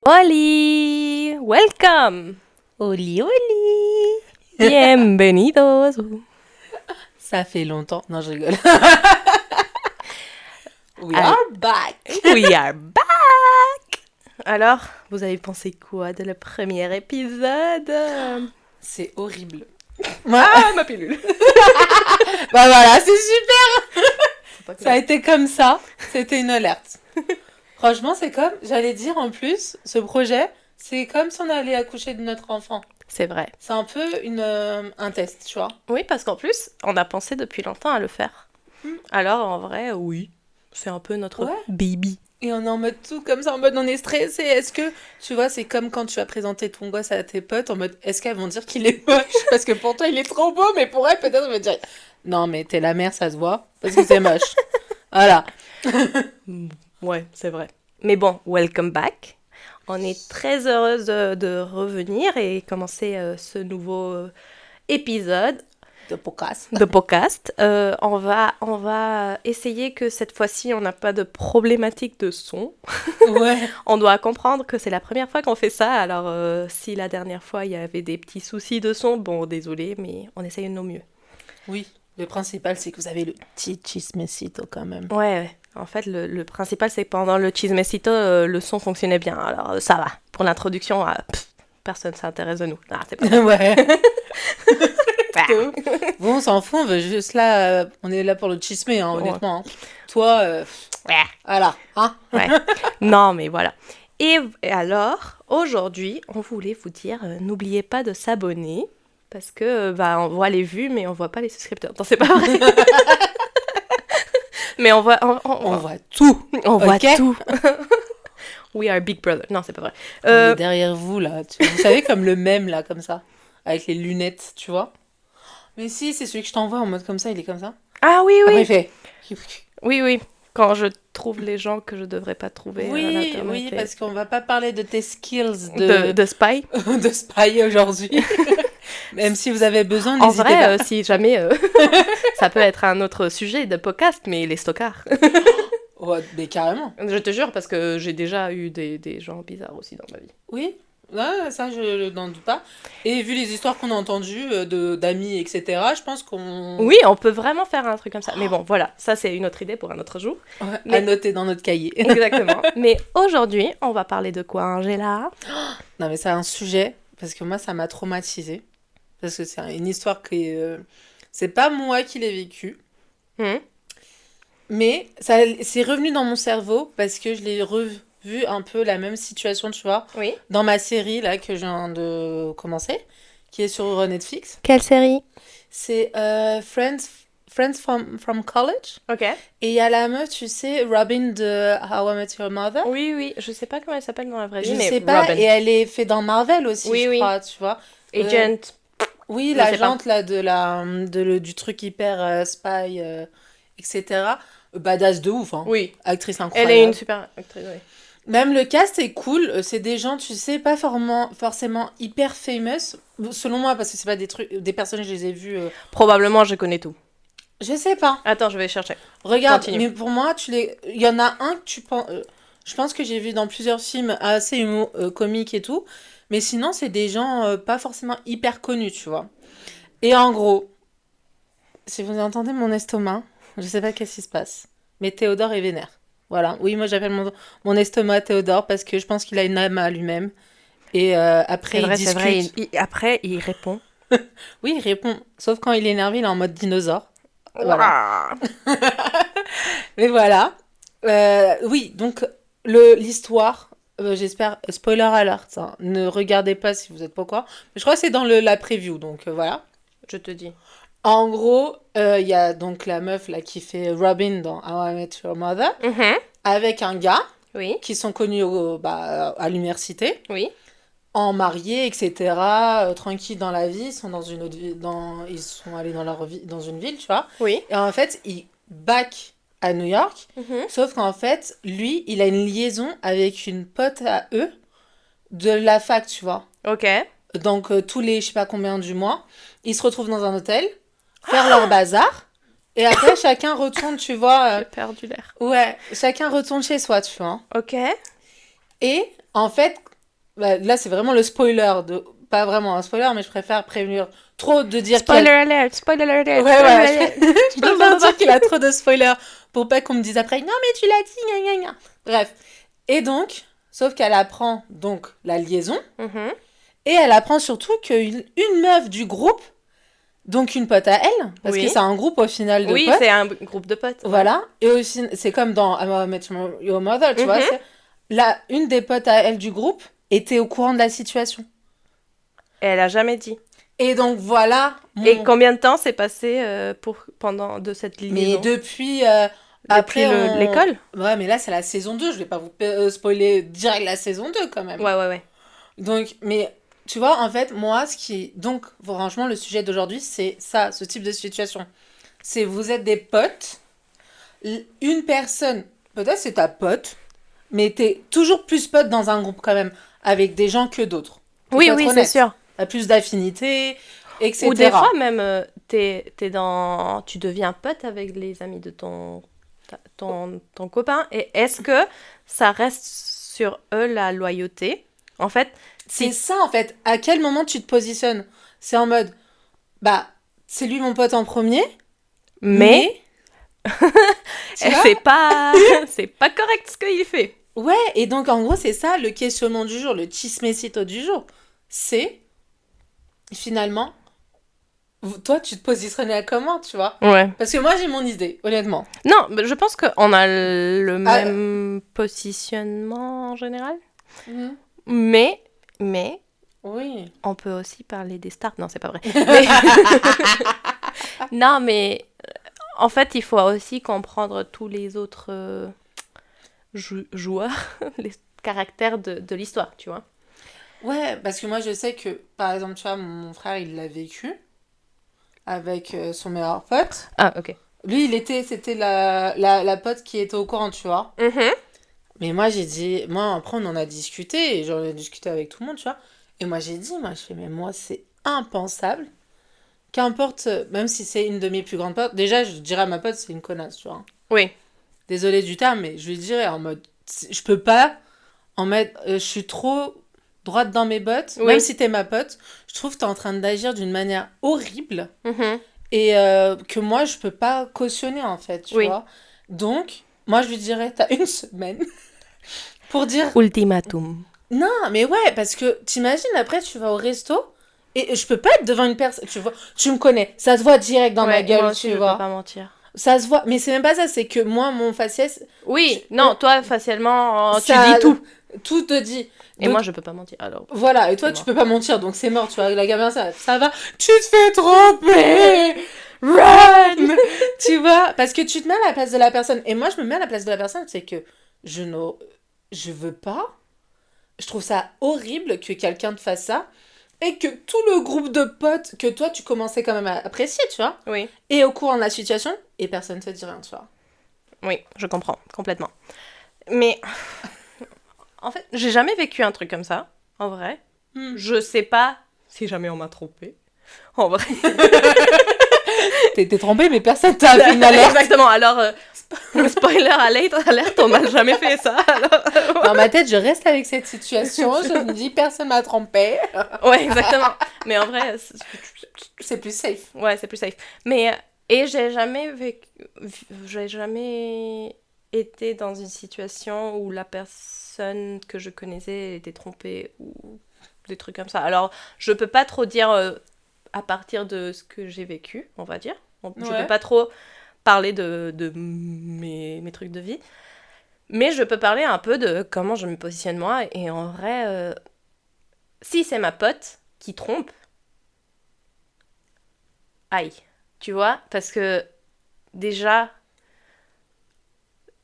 Oli, welcome. Oli, oli. Bienvenidos. Ça fait longtemps. Non, je rigole. We are back. We are back. Alors, vous avez pensé quoi de le premier épisode? C'est horrible. Ah, ma pilule. Bah voilà, c'est super. Ça a été comme ça. C'était une alerte. Franchement, c'est comme, j'allais dire en plus, ce projet, c'est comme si on allait accoucher de notre enfant. C'est vrai. C'est un peu un test, tu vois. Oui, parce qu'en plus, on a pensé depuis longtemps à le faire. Alors, en vrai, oui. C'est un peu notre baby. Et on est en mode tout comme ça, en mode on est stressé. Est-ce que, tu vois, c'est comme quand tu vas présenter ton gosse à tes potes, en mode, est-ce qu'elles vont dire qu'il est moche? Parce que pour toi, il est trop beau, mais pour elle, peut-être, elle va dire, non, mais t'es la mère, ça se voit, parce que c'est moche. Voilà. Ouais, c'est vrai. Mais bon, welcome back. On est très heureuse de revenir et commencer ce nouveau épisode De podcast. de podcast. On va essayer que cette fois-ci, on n'a pas de problématique de son. Ouais. On doit comprendre que c'est la première fois qu'on fait ça. Alors, si la dernière fois, il y avait des petits soucis de son, bon, désolé, mais on essaye de nos mieux. Oui. Le principal, c'est que vous avez le petit chismecito quand même. Ouais. En fait, le principal, c'est que pendant le chismecito, le son fonctionnait bien. Alors, ça va. Pour l'introduction, personne ne s'intéresse de nous. Ah, c'est pas grave. Ouais. Bon, on s'en fout, on veut juste là. On est là pour le chismer, hein, honnêtement. Hein. Toi, voilà. Hein. Ouais. Non, mais voilà. Et alors, aujourd'hui, on voulait vous dire, n'oubliez pas de s'abonner. Parce que, on voit les vues, mais on voit pas les souscripteurs. Non, c'est pas vrai. Mais on voit tout. On voit tout. We are Big Brother. Non, c'est pas vrai. On est derrière vous, là. Vous savez, comme le mème, là, comme ça. Avec les lunettes, tu vois. Mais si, c'est celui que je t'envoie en mode comme ça, il est comme ça. Ah oui, oui. Après, il fait... Oui. Quand je trouve les gens que je devrais pas trouver. Oui, parce qu'on va pas parler de tes skills de spy. de spy aujourd'hui. Même si vous avez besoin, n'hésitez pas. En vrai, si jamais, ça peut être un autre sujet de podcast, mais les stockards. Ouais, mais carrément. Je te jure, parce que j'ai déjà eu des gens bizarres aussi dans ma vie. Oui, ouais, ça je n'en doute pas. Et vu les histoires qu'on a entendues d'amis, etc., je pense qu'on... Oui, on peut vraiment faire un truc comme ça. Mais bon, voilà, ça c'est une autre idée pour un autre jour. Ouais, à noter dans notre cahier. Exactement. Mais aujourd'hui, on va parler de quoi, Angela? Non, mais c'est un sujet, parce que moi, ça m'a traumatisée. Parce que c'est une histoire qui c'est pas moi qui l'ai vécue. Mais c'est revenu dans mon cerveau parce que je l'ai revu un peu la même situation, tu vois. Oui. Dans ma série, là, que je viens de commencer, qui est sur Netflix. Quelle série? C'est Friends from College. Ok. Et il y a la meuf, tu sais, Robin de How I Met Your Mother. Oui, je sais pas comment elle s'appelle dans la vraie vie, Je mais sais pas, Robin. et elle est faite dans Marvel aussi, je crois, tu vois. Agent. Oui, l'agente là du truc hyper spy, etc. Badass de ouf, hein. Oui. Actrice incroyable. Elle est une super actrice, oui. Même le cast est cool. C'est des gens, tu sais, pas forcément hyper famous, selon moi, parce que c'est pas des personnes, je les ai vues. Probablement, je connais tout. Je sais pas. Attends, je vais chercher. Regarde, Continue. mais pour moi, il y en a un que tu penses. Je pense que j'ai vu dans plusieurs films assez comiques et tout. Mais sinon, c'est des gens pas forcément hyper connus, tu vois. Et en gros, si vous entendez mon estomac, je sais pas qu'est-ce qui se passe. Mais Théodore est vénère. Voilà. Oui, moi j'appelle mon estomac Théodore parce que je pense qu'il a une âme à lui-même. Et après, il discute. C'est vrai, après, il répond. Oui, il répond. Sauf quand il est énervé, il est en mode dinosaure. Voilà. Mais voilà. Oui, donc l'histoire... j'espère, spoiler alert, hein. Ne regardez pas si vous êtes pas quoi. Mais je crois que c'est dans la preview, donc voilà. Je te dis. En gros, il y a donc la meuf là qui fait Robin dans How I Met Your Mother, avec un gars qui sont connus à l'université, en mariés, etc., tranquilles dans la vie, ils sont ils sont allés dans une ville, tu vois. Et en fait, ils back à New York, sauf qu'en fait, lui, il a une liaison avec une pote à eux de la fac, tu vois. Ok. Donc, tous les, je sais pas combien du mois, ils se retrouvent dans un hôtel, faire leur bazar, et après, chacun retourne, tu vois... J'ai perdu l'air. Ouais, chacun retourne chez soi, tu vois. Ok. Et, en fait, Bah, là, c'est vraiment le spoiler. Pas vraiment un spoiler, mais je préfère prévenir trop de dire spoiler alert, spoiler alert. Ouais, ouais, je préfère dire qu'il a trop de spoilers pour pas qu'on me dise après, non, mais tu l'as dit, gna, gna, gna. Bref. Et donc, sauf qu'elle apprend donc la liaison. Et elle apprend surtout qu'une meuf du groupe, donc une pote à elle, parce que c'est un groupe au final de potes. Oui, c'est un groupe de potes. Voilà. Et aussi, c'est comme dans I Met Your Mother, tu vois. Une des potes à elle du groupe était au courant de la situation. Et elle a jamais dit. Et donc voilà. Et combien de temps s'est passé pendant de cette liaison? Mais depuis après l'école. Ouais, mais là c'est la saison 2, je vais pas vous spoiler direct la saison 2 quand même. Ouais. Donc, mais tu vois, en fait, moi, donc, franchement, le sujet d'aujourd'hui, c'est ça, ce type de situation. C'est vous êtes des potes, une personne, peut-être c'est ta pote, mais t'es toujours plus pote dans un groupe quand même, avec des gens que d'autres. Oui, c'est sûr. T'as plus d'affinité, etc. Ou des fois même, tu deviens pote avec les amis de ton copain, et est-ce que ça reste sur eux la loyauté? En fait, c'est ça, en fait. À quel moment tu te positionnes? C'est en mode, bah, c'est lui mon pote en premier, mais... c'est pas correct ce qu'il fait. Ouais, et donc en gros, c'est ça le questionnement du jour, le chismecito du jour. C'est, finalement, toi, tu te positionnes comment, tu vois? Ouais. Parce que moi, j'ai mon idée, honnêtement. Non, je pense qu'on a le même positionnement en général. Mais, oui. On peut aussi parler des stars. Non, c'est pas vrai. Non, mais en fait, il faut aussi comprendre tous les autres joueurs, les caractères de l'histoire, tu vois. Ouais, parce que moi, je sais que, par exemple, tu vois, mon frère, il l'a vécu avec son meilleur pote. Ah, ok. Lui, c'était la pote qui était au courant, tu vois. Mais moi, après, on en a discuté, et j'en ai discuté avec tout le monde, tu vois. Et moi, je fais, mais moi, c'est impensable. Qu'importe, même si c'est une de mes plus grandes potes, déjà, je dirais à ma pote, c'est une connasse, tu vois. Oui. Désolée du terme, mais je lui dirais en mode, je peux pas en mettre, je suis trop droite dans mes bottes, même si t'es ma pote, je trouve que t'es en train d'agir d'une manière horrible, et que moi, je peux pas cautionner, en fait, tu vois. Donc, moi, je lui dirais, t'as une semaine pour dire... Ultimatum. Non, mais ouais, parce que t'imagines, après, tu vas au resto, et je peux pas être devant une personne, tu vois, tu me connais, ça se voit direct dans ma gueule, moi aussi, tu je vois. peux pas mentir. Ça se voit, mais c'est même pas ça, c'est que moi, mon faciès... Oui, non, toi, facialement, tu dis tout. Tout te dit. Et moi, je peux pas mentir, alors... Voilà, et toi, tu peux pas mentir, donc c'est mort, tu vois, la gamin, ça va, tu te fais tromper. Run. Tu vois, parce que tu te mets à la place de la personne, et moi, je me mets à la place de la personne, c'est que je veux pas, je trouve ça horrible que quelqu'un te fasse ça, et que tout le groupe de potes que toi, tu commençais quand même à apprécier, tu vois, et au courant de la situation, et personne te dit rien, tu vois. Oui, je comprends, complètement. Mais... En fait, j'ai jamais vécu un truc comme ça, en vrai. Je sais pas si jamais on m'a trompée. En vrai. T'es trompée, mais personne t'a fait une alerte. Exactement, alors, spoiler alerte, on m'a jamais fait ça. Alors... Dans ma tête, je reste avec cette situation, je me dis, personne m'a trompée. Ouais, exactement. Mais en vrai... C'est plus safe. Ouais, c'est plus safe. Mais, et j'ai jamais été dans une situation où la personne que je connaissais était trompée ou des trucs comme ça. Alors, je peux pas trop dire à partir de ce que j'ai vécu, on va dire. Je peux pas trop parler de mes trucs de vie. Mais je peux parler un peu de comment je me positionne moi. Et en vrai, si c'est ma pote qui trompe, aïe, tu vois, parce que déjà...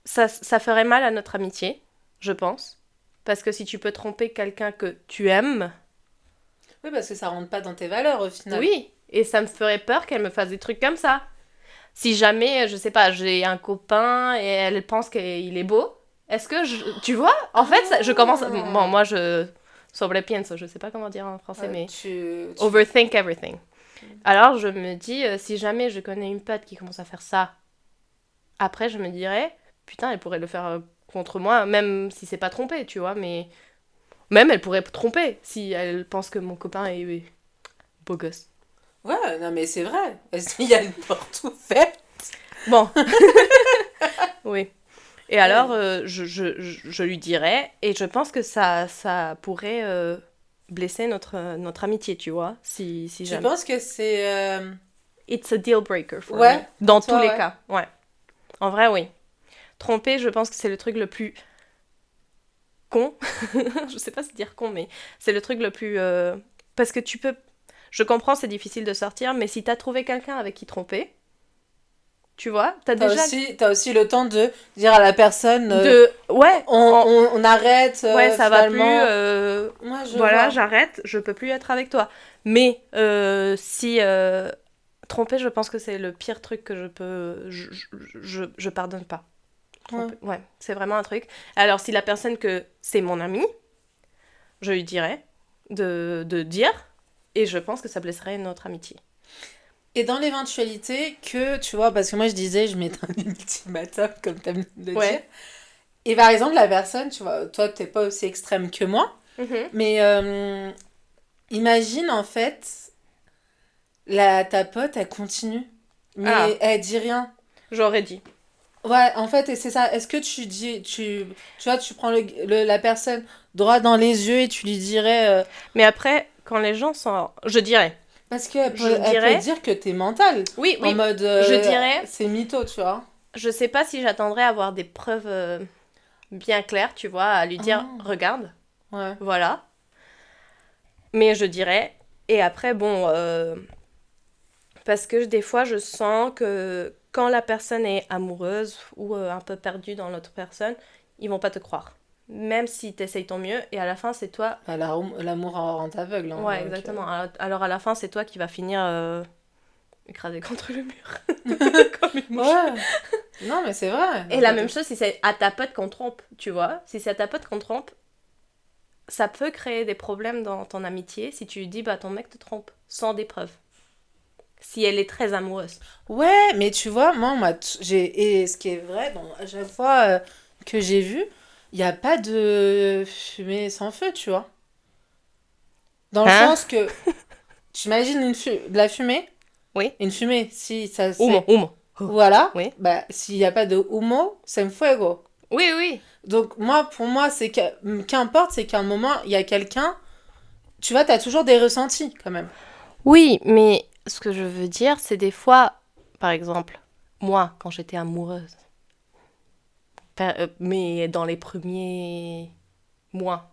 Ça ferait mal à notre amitié, je pense. Parce que si tu peux tromper quelqu'un que tu aimes... Oui, parce que ça rentre pas dans tes valeurs, au final. Oui, et ça me ferait peur qu'elle me fasse des trucs comme ça. Si jamais, je sais pas, j'ai un copain et elle pense qu'il est beau, est-ce que tu vois, en fait, je commence... Bon, moi, je sobrepienso, je sais pas comment dire en français, mais... Overthink everything. Alors, je me dis, si jamais je connais une pote qui commence à faire ça, après, je me dirais... Putain, elle pourrait le faire contre moi, même si c'est pas trompé, tu vois, mais Même, elle pourrait tromper si elle pense que mon copain est beau gosse. Ouais, non, mais c'est vrai. Il y a une porte ouverte. Bon. Oui. Et alors, je lui dirais, et je pense que ça pourrait blesser notre amitié, tu vois, si Tu jamais. penses que c'est... It's a deal breaker for Ouais, me. Dans toi, tous les ouais. cas, ouais. En vrai, oui. Tromper, je pense que c'est le truc le plus con. Je sais pas si dire con, mais c'est le truc le plus... Parce que tu peux... Je comprends, c'est difficile de sortir, mais si t'as trouvé quelqu'un avec qui tromper, tu vois, T'as aussi le temps de dire à la personne... Ouais, on arrête, ouais, ça finalement. va plus... Moi, je voilà, vois. j'arrête, je peux plus être avec toi. Mais si... tromper, je pense que c'est le pire truc que je peux... Je pardonne pas. Ouais, c'est vraiment un truc. Alors, si la personne que c'est mon ami, je lui dirais de dire, et je pense que ça blesserait notre amitié. Et dans l'éventualité que, tu vois, parce que moi je disais, je mets un ultimatum, comme t'aimes le dire. Et par exemple, la personne, tu vois, toi t'es pas aussi extrême que moi, mais imagine en fait, ta pote, elle continue, mais elle dit rien. J'aurais dit. Ouais, en fait, et c'est ça. Est-ce que tu vois, tu prends la personne droit dans les yeux et tu lui dirais... Mais après, quand les gens sont... Je dirais. Parce qu'elle peut dire que t'es mental. Oui, en mode... je dirais... C'est mytho, tu vois. Je sais pas si j'attendrais à avoir des preuves bien claires, tu vois, à lui dire, regarde, voilà. Mais je dirais... Et après, bon... Parce que des fois, je sens que quand la personne est amoureuse ou un peu perdue dans l'autre personne, ils vont pas te croire. Même si t'essayes ton mieux, et à la fin, c'est toi... L'amour rend aveugle. Hein, ouais, exactement. Alors à la fin, c'est toi qui vas finir écrasé contre le mur. Comme une mouche. Ouais. Non, mais c'est vrai. Et la même chose si c'est à ta pote qu'on trompe, tu vois. Si c'est à ta pote qu'on trompe, ça peut créer des problèmes dans ton amitié si tu lui dis, bah ton mec te trompe, sans des preuves. Si elle est très amoureuse. Ouais, mais tu vois, moi, et ce qui est vrai, bon, à chaque fois que j'ai vu, il n'y a pas de fumée sans feu, tu vois. Dans le sens que, tu imagines de la fumée. Oui. Une fumée, si ça se Humo. Voilà. Oui. Bah, s'il n'y a pas de humo, c'est un fuego. Oui, oui. Donc, pour moi, c'est qu'importe, c'est qu'à un moment, il y a quelqu'un, tu vois, t'as toujours des ressentis, quand même. Oui, mais ce que je veux dire, c'est des fois, par exemple, moi, quand j'étais amoureuse, mais dans les premiers mois,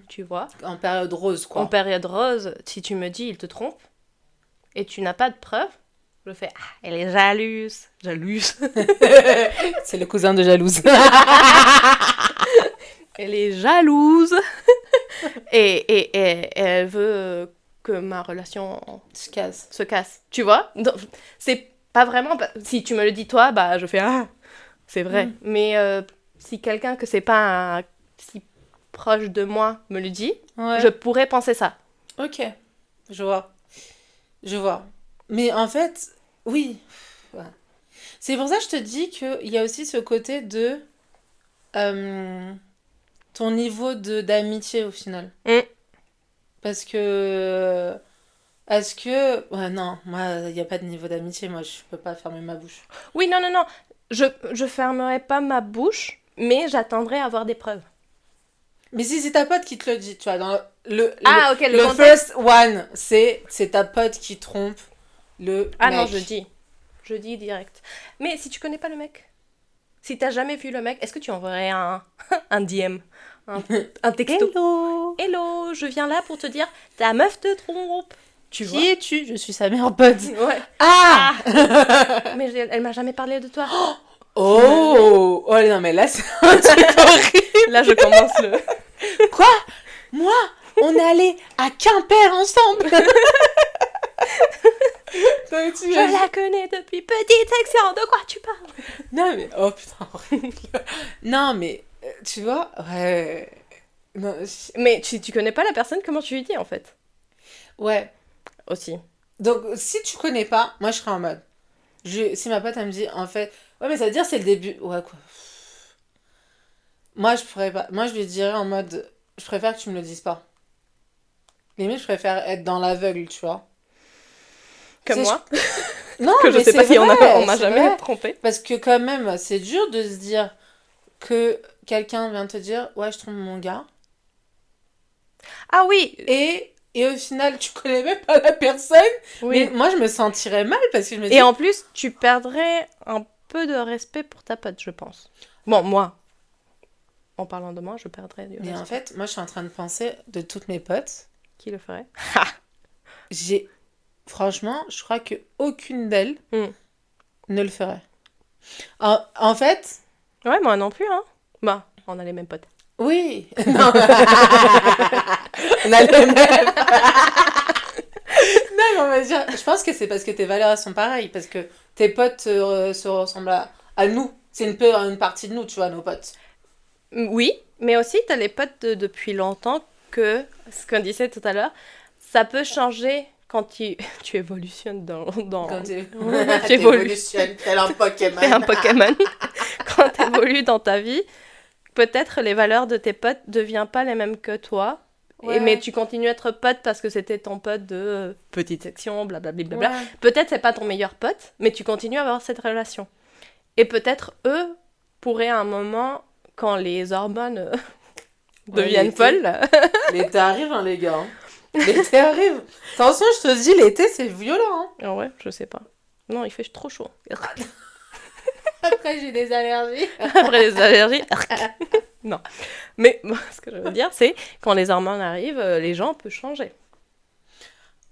tu vois. En période rose, quoi. En période rose, si tu me dis, il te trompe, et tu n'as pas de preuves, je fais, elle est jalouse. Jalouse. C'est le cousin de jalouse. Elle est jalouse. et elle veut que ma relation se casse. Tu vois? Donc, c'est pas vraiment... Si tu me le dis toi, bah je fais, c'est vrai. Mais si quelqu'un que c'est pas si proche de moi me le dit, je pourrais penser ça. Ok, je vois. Mais en fait, oui. Ouais. C'est pour ça que je te dis qu'il y a aussi ce côté de ton niveau d'amitié au final. Parce que... Est-ce que... Ouais, non, moi, il n'y a pas de niveau d'amitié. Moi, je peux pas fermer ma bouche. Oui, non. Je fermerai pas ma bouche, mais j'attendrai à avoir des preuves. Mais si c'est ta pote qui te le dit, tu vois, dans le contexte. First one, c'est ta pote qui trompe le mec. Non, je dis direct. Mais si tu connais pas le mec, si t'as jamais vu le mec, est-ce que tu enverrais un DM, un texto? Hello, je viens là pour te dire, ta meuf te trompe. Qui es-tu? Je suis sa meilleure pote. Ouais. Mais elle m'a jamais parlé de toi. Oh non, mais là, c'est un truc horrible. Là, je commence le... Quoi? Moi? On est allés à Quimper ensemble. Je la connais depuis petite section. De quoi tu parles? Non, mais... Oh, putain, horrible. Non, mais... Tu vois? Ouais... Non, mais tu connais pas la personne, comment tu lui dis, en fait? Ouais. Aussi. Donc, si tu connais pas, moi, je serais en mode... Si ma pote, elle me dit, en fait... Ouais, mais ça veut dire c'est le début. Ouais, quoi. Moi, je pourrais pas. Moi, je lui dirais en mode... je préfère que tu me le dises pas. Limite, je préfère être dans l'aveugle, tu vois. Comme moi. Non, que je mais sais pas si on m'a jamais vrai. trompé. Parce que quand même, c'est dur de se dire que quelqu'un vient te dire « Ouais, je trompe mon gars. » Ah oui. Et au final, tu connais même pas la personne. Oui. Mais moi, je me sentirais mal parce que je me dis... Et en plus, tu perdrais un peu de respect pour ta pote, je pense. Bon, moi, en parlant de moi, je perdrais du respect. Mais en fait, moi, je suis en train de penser de toutes mes potes. Qui le ferait? Franchement, je crois qu'aucune d'elles ne le ferait. En fait... Ouais, moi non plus, hein. Bah, on a les mêmes potes. Oui. Non. On a les mêmes. Non, mais on va dire... Je pense que c'est parce que tes valeurs sont pareilles. Parce que tes potes se ressemblent à nous. C'est un peu une partie de nous, tu vois, nos potes. Oui, mais aussi, t'as les potes depuis longtemps que, ce qu'on disait tout à l'heure, ça peut changer quand tu évolutionnes dans... Quand tu évolutionnes, t'es un Pokémon. T'es un Pokémon. Quand t'évolues dans ta vie, peut-être les valeurs de tes potes ne deviennent pas les mêmes que toi. Ouais. Mais tu continues à être pote parce que c'était ton pote de petite section, blablabla. Ouais. Peut-être c'est pas ton meilleur pote, mais tu continues à avoir cette relation. Et peut-être eux pourraient à un moment, quand les hormones deviennent folles... L'été arrive, hein, les gars. L'été arrive. Attention, je te dis, l'été, c'est violent. Hein. Ah ouais, je sais pas. Non, il fait trop chaud. Après, j'ai des allergies. Après les allergies. Non. Mais ce que je veux dire, c'est quand les hormones arrivent, les gens peuvent changer.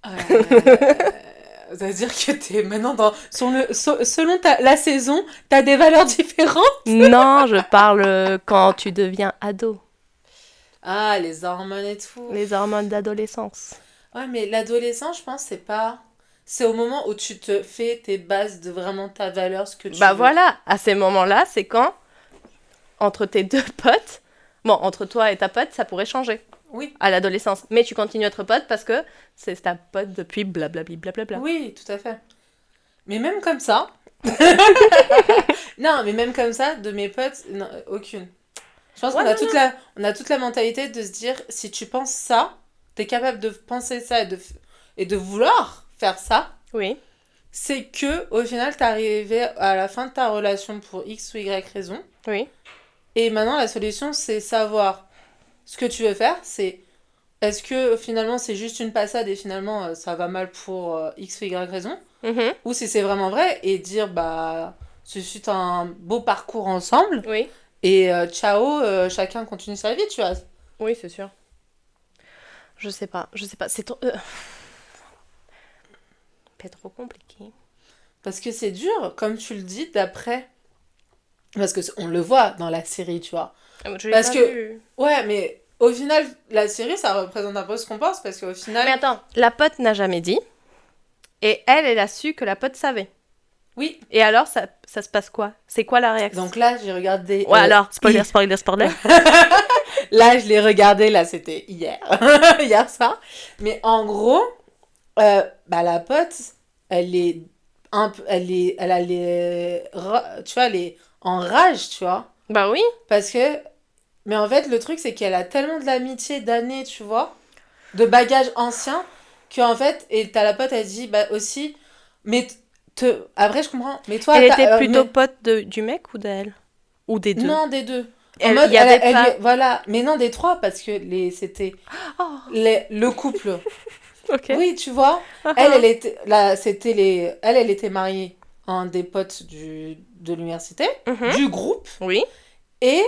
Ça veut dire que t'es maintenant selon la saison, t'as des valeurs différentes? Non, je parle quand tu deviens ado. Ah, les hormones et tout. Les hormones d'adolescence. Ouais, mais l'adolescence, je pense, c'est pas... C'est au moment où tu te fais tes bases de vraiment ta valeur, ce que tu veux. Voilà, à ces moments-là, c'est quand, entre tes deux potes, entre toi et ta pote, ça pourrait changer. Oui. À l'adolescence. Mais tu continues à être pote parce que c'est ta pote depuis blablabla. Oui, tout à fait. Mais même comme ça... Non, mais même comme ça, de mes potes, non, aucune. Je pense qu'on a toute la mentalité de se dire, si tu penses ça, t'es capable de penser ça et de vouloir faire ça. Oui. C'est que, au final, t'es arrivé à la fin de ta relation pour X ou Y raison. Oui. Et maintenant, la solution, c'est savoir ce que tu veux faire. C'est, est-ce que finalement, c'est juste une passade et finalement, ça va mal pour X ou Y raison. Ou si c'est vraiment vrai et dire, ce fut un beau parcours ensemble. Oui. Et ciao, chacun continue sa vie, tu vois. Oui, c'est sûr. Je sais pas. C'est trop compliqué. Parce que c'est dur, comme tu le dis, d'après... Parce qu'on le voit dans la série, tu vois. Parce que... Vu. Ouais, mais au final, la série, ça représente un peu ce qu'on pense, parce qu'au final... Mais attends, la pote n'a jamais dit. Et elle a su que la pote savait. Oui. Et alors, ça se passe quoi? C'est quoi la réaction? Donc là, j'ai regardé... Ouais, alors, spoiler. Là, je l'ai regardé, là, c'était hier. Hier soir. Mais en gros, la pote, elle est un peu... tu vois, elle est en rage, tu vois. Bah oui. Parce que... Mais en fait, le truc, c'est qu'elle a tellement de l'amitié d'années, tu vois, de bagages anciens, qu'en fait, et t'as la pote, elle dit, aussi... Mais... Après, je comprends. Mais toi, elle était plutôt pote du mec ou d'elle? Ou des deux? Non, des deux. Voilà. Mais non, des trois, parce que c'était le couple. Okay. Oui, tu vois. Elle était... Là, c'était elle était mariée à un des potes de l'université, du groupe. Oui. Et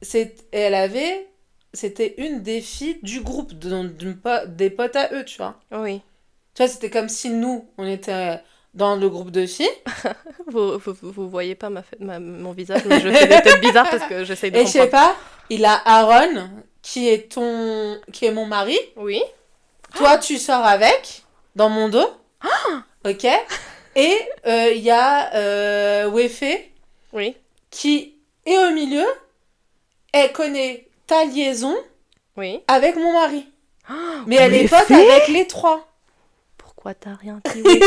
c'était une des filles du groupe, des potes à eux, tu vois. Oui. Tu vois, c'était comme si nous, on était... dans le groupe de filles. vous voyez pas mon visage, mais je fais des têtes bizarres parce que j'essaye de comprendre. Et je sais pas, il a Aaron, qui est mon mari. Oui. Toi, tu sors avec, dans mon dos. Ok. Et il y a Wefé. Oui. Qui est au milieu. Elle connaît ta liaison. Oui. Avec mon mari. Mais elle est pote avec les trois. Pourquoi t'as rien dit, oui.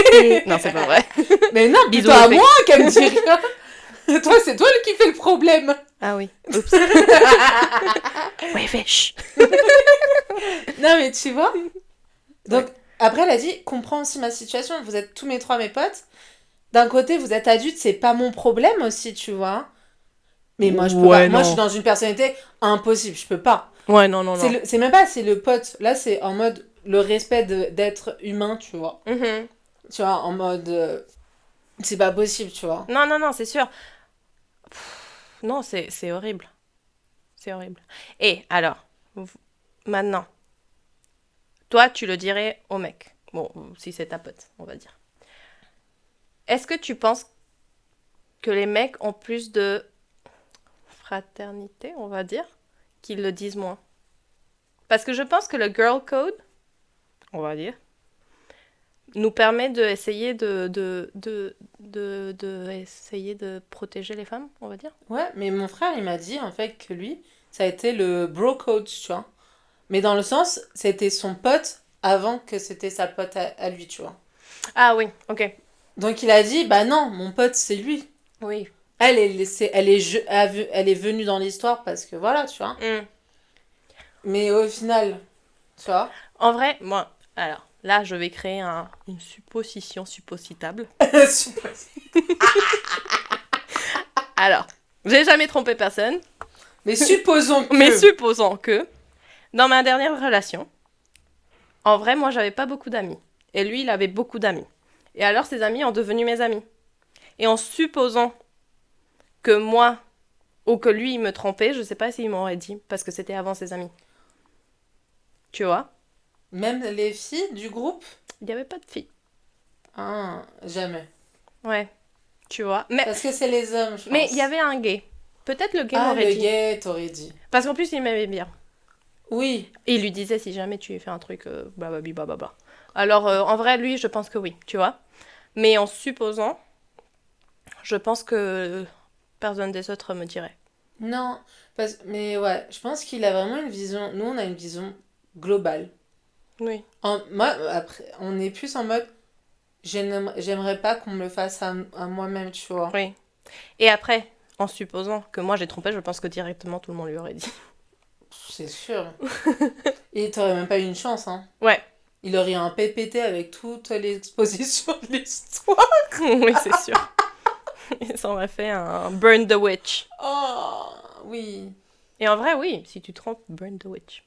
Non, c'est pas vrai. Mais non, plutôt à moi qu'elle me dit rien. Toi, c'est toi qui fais le problème. Ah oui. Oups. Ouais, chut. Non, mais tu vois. Donc, après, elle a dit, comprends aussi ma situation. Vous êtes tous mes trois mes potes. D'un côté, vous êtes adultes, c'est pas mon problème aussi, tu vois. Mais moi, je peux pas. Moi, je suis dans une personnalité impossible. Je peux pas. Ouais, non, non, non. C'est même pas, c'est le pote. Là, c'est en mode le respect d'être humain, tu vois. Mm-hmm. Tu vois, en mode... c'est pas possible, tu vois. Non, non, non, c'est sûr. Non, c'est horrible. C'est horrible. Et alors, maintenant, toi, tu le dirais au mec. Bon, si c'est ta pote, on va dire. Est-ce que tu penses que les mecs ont plus de fraternité, on va dire, qu'ils le disent moins? Parce que je pense que le girl code, on va dire, nous permet d'essayer essayer de protéger les femmes, on va dire. Ouais, mais mon frère, il m'a dit, en fait, que lui, ça a été le bro code, tu vois. Mais dans le sens, c'était son pote avant que c'était sa pote à lui, tu vois. Ah oui, ok. Donc il a dit, bah non, mon pote, c'est lui. Oui. Elle est venue dans l'histoire parce que voilà, tu vois. Mm. Mais au final, tu vois. En vrai, moi, alors, là, je vais créer une supposition suppositable. Alors, j'ai jamais trompé personne. Mais supposons que... Mais supposons que, dans ma dernière relation, en vrai, moi, j'avais pas beaucoup d'amis. Et lui, il avait beaucoup d'amis. Et alors, ses amis ont devenu mes amis. Et en supposant que moi, ou que lui, il me trompait, je sais pas s'il m'aurait dit, parce que c'était avant ses amis. Tu vois? Même les filles du groupe? Il n'y avait pas de filles. Ah, jamais. Ouais, tu vois. Mais, parce que c'est les hommes, je pense. Mais il y avait un gay. Peut-être le gay m'aurait dit. Ah, le gay, t'aurais dit. Parce qu'en plus, il m'aimait bien. Oui. Et il lui disait, si jamais tu fais un truc, blablabla. Alors, en vrai, lui, je pense que oui, tu vois. Mais en supposant, je pense que personne des autres me dirait. Non, mais ouais, je pense qu'il a vraiment une vision... Nous, on a une vision globale. Oui. Moi, après, on est plus en mode... J'aimerais pas qu'on me le fasse à moi-même, tu vois. Oui. Et après, en supposant que moi j'ai trompé, je pense que directement tout le monde lui aurait dit. C'est sûr. Et t'aurais même pas eu une chance, hein. Ouais. Il aurait un PPT avec toutes les expositions de l'histoire. Oui, c'est sûr. Il s'en aurait fait un Burn the Witch. Oh, oui. Et en vrai, oui, si tu trompes, Burn the Witch.